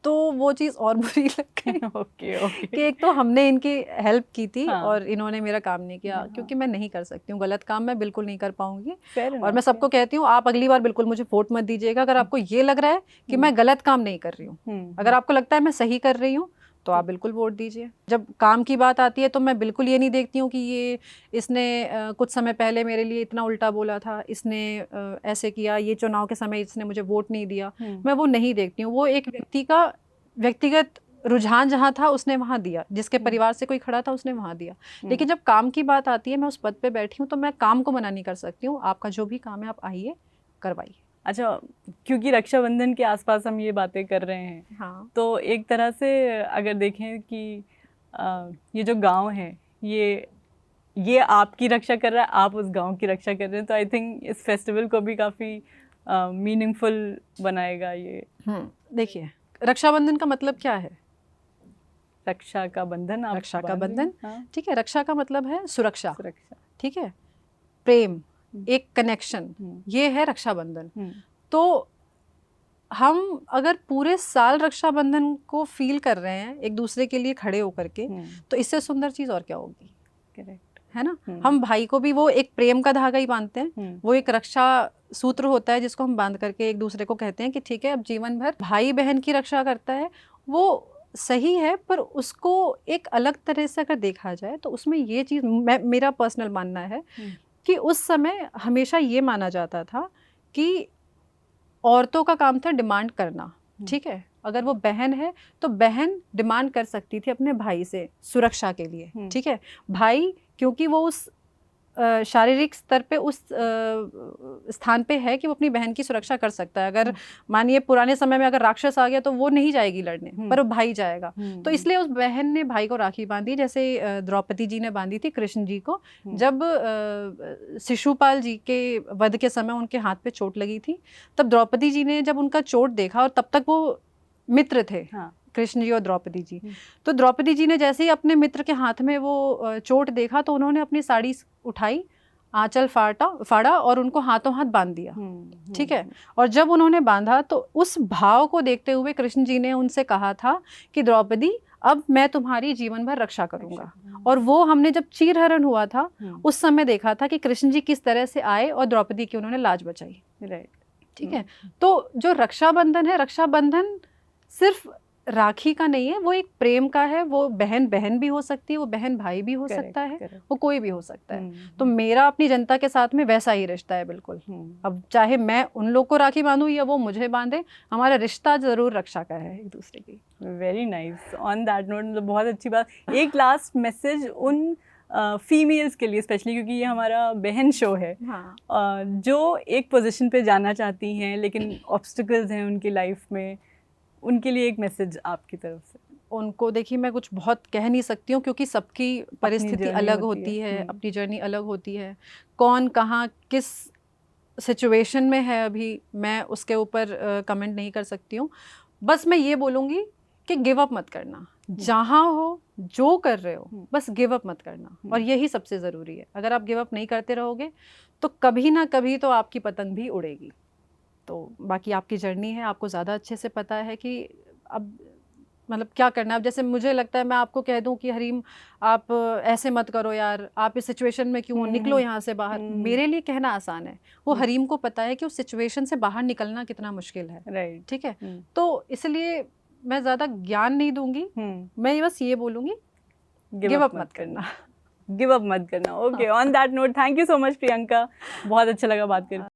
तो वो चीज़ और बुरी लग गई।
ओके।
कि एक तो हमने इनकी हेल्प की थी और इन्होंने मेरा काम नहीं किया, क्योंकि मैं नहीं कर सकती हूँ गलत काम, मैं बिल्कुल नहीं कर पाऊंगी। और मैं सबको कहती हूँ आप अगली बार बिल्कुल मुझे वोट मत दीजिएगा अगर आपको ये लग रहा है कि मैं गलत काम नहीं कर रही हूँ। अगर आपको लगता है मैं सही कर रही हूँ तो आप बिल्कुल वोट दीजिए। जब काम की बात आती है तो मैं बिल्कुल ये नहीं देखती हूँ कि इसने कुछ समय पहले मेरे लिए इतना उल्टा बोला था, इसने ऐसे किया, ये चुनाव के समय इसने मुझे वोट नहीं दिया, मैं वो नहीं देखती हूँ। वो एक व्यक्ति का व्यक्तिगत रुझान जहाँ था उसने वहाँ दिया, जिसके परिवार से कोई खड़ा था उसने वहाँ दिया। लेकिन जब काम की बात आती है, मैं उस पद पे बैठी हूँ, तो मैं काम को मना नहीं कर सकती हूँ। आपका जो भी काम है आप आइए, करवाइए।
अच्छा, क्योंकि रक्षाबंधन के आसपास हम ये बातें कर रहे हैं,
हाँ,
तो एक तरह से अगर देखें कि ये जो गांव है, ये आपकी रक्षा कर रहा है, आप उस गांव की रक्षा कर रहे हैं, तो आई थिंक इस फेस्टिवल को भी काफ़ी मीनिंगफुल बनाएगा ये।
देखिए, रक्षाबंधन का मतलब क्या है?
रक्षा का बंधन, आप
रक्षा का
बांध रही हैं।
बंधन,
हाँ,
ठीक है। रक्षा का मतलब है सुरक्षा,
सुरक्षा।
ठीक है, प्रेम, एक कनेक्शन, ये है रक्षाबंधन। तो हम अगर पूरे साल रक्षाबंधन को फील कर रहे हैं एक दूसरे के लिए खड़े होकर के, तो इससे सुंदर चीज और क्या होगी?
करेक्ट
है ना। हम भाई को भी वो एक प्रेम का धागा ही बांधते हैं, वो एक रक्षा सूत्र होता है जिसको हम बांध करके एक दूसरे को कहते हैं कि ठीक है, अब जीवन भर भाई बहन की रक्षा करता है। वो सही है, पर उसको एक अलग तरह से अगर देखा जाए तो उसमें ये चीज़, मेरा पर्सनल मानना है कि उस समय हमेशा ये माना जाता था कि औरतों का काम था डिमांड करना, ठीक है। अगर वो बहन है तो बहन डिमांड कर सकती थी अपने भाई से सुरक्षा के लिए, ठीक है। भाई क्योंकि वो उस शारीरिक स्तर पे उस स्थान पे है कि वो अपनी बहन की सुरक्षा कर सकता है। अगर मानिए पुराने समय में अगर राक्षस आ गया तो वो नहीं जाएगी लड़ने, पर वो भाई जाएगा। तो इसलिए उस बहन ने भाई को राखी बांधी, जैसे द्रौपदी जी ने बांधी थी कृष्ण जी को। जब शिशुपाल जी के वध के समय उनके हाथ पे चोट लगी थी, तब द्रौपदी जी ने जब उनका चोट देखा, और तब तक वो मित्र थे, कृष्ण जी और द्रौपदी जी, तो द्रौपदी जी ने जैसे ही अपने मित्र के हाथ में वो चोट देखा, तो उन्होंने अपनी साड़ी उठाई, आंचल फाड़ा और उनको हाथों हाथ बांध दिया, ठीक है। और जब उन्होंने बांधा तो उस भाव को देखते हुए कृष्ण जी ने उनसे कहा था कि द्रौपदी, अब मैं तुम्हारी जीवन भर रक्षा करूंगा। और वो हमने जब चीरहरण हुआ था उस समय देखा था कि कृष्ण जी किस तरह से आए और द्रौपदी की उन्होंने लाज बचाई, राइट, ठीक है। तो जो रक्षाबंधन है, रक्षाबंधन सिर्फ राखी का नहीं है, वो एक प्रेम का है। वो बहन बहन भी हो सकती है, वो बहन भाई भी हो सकता है, वो कोई भी हो सकता है। तो मेरा अपनी जनता के साथ में वैसा ही रिश्ता है, बिल्कुल। अब चाहे मैं उन लोग को राखी बांधूं या वो मुझे बांधे, हमारा रिश्ता जरूर रक्षा का है एक दूसरे की।
Very nice. On that note, मतलब बहुत अच्छी बात। एक लास्ट मैसेज उन फीमेल्स के लिए स्पेशली, क्योंकि ये हमारा बहन शो है, जो एक पोजीशन पे जाना चाहती हैं लेकिन ऑब्स्टिकल्स हैं उनकी लाइफ में, उनके लिए एक मैसेज आपकी तरफ से।
उनको देखिए, मैं कुछ बहुत कह नहीं सकती हूँ क्योंकि सबकी परिस्थिति अलग होती है, अपनी जर्नी अलग होती है। कौन कहाँ किस सिचुएशन में है अभी, मैं उसके ऊपर कमेंट नहीं कर सकती हूँ। बस मैं ये बोलूँगी कि गिव अप मत करना, जहाँ हो जो कर रहे हो बस गिव अप मत करना, और यही सबसे ज़रूरी है। अगर आप गिव अप नहीं करते रहोगे तो कभी ना कभी तो आपकी पतंग भी उड़ेगी। तो बाकी आपकी जर्नी है, आपको ज़्यादा अच्छे से पता है कि अब मतलब क्या करना है। अब जैसे मुझे लगता है मैं आपको कह दूं कि हरीम आप ऐसे मत करो यार, आप इस सिचुएशन में क्यों, निकलो यहाँ से बाहर, मेरे लिए कहना आसान है, वो हरीम को पता है कि उस सिचुएशन से बाहर निकलना कितना मुश्किल है,
राइट,
ठीक है। तो इसलिए मैं ज़्यादा ज्ञान नहीं दूंगी, मैं बस ये बोलूँगी गिव अप मत करना।
गिव अप मत करना। Okay, on that note, thank you so much Priyanka, बहुत अच्छा लगा बात करके।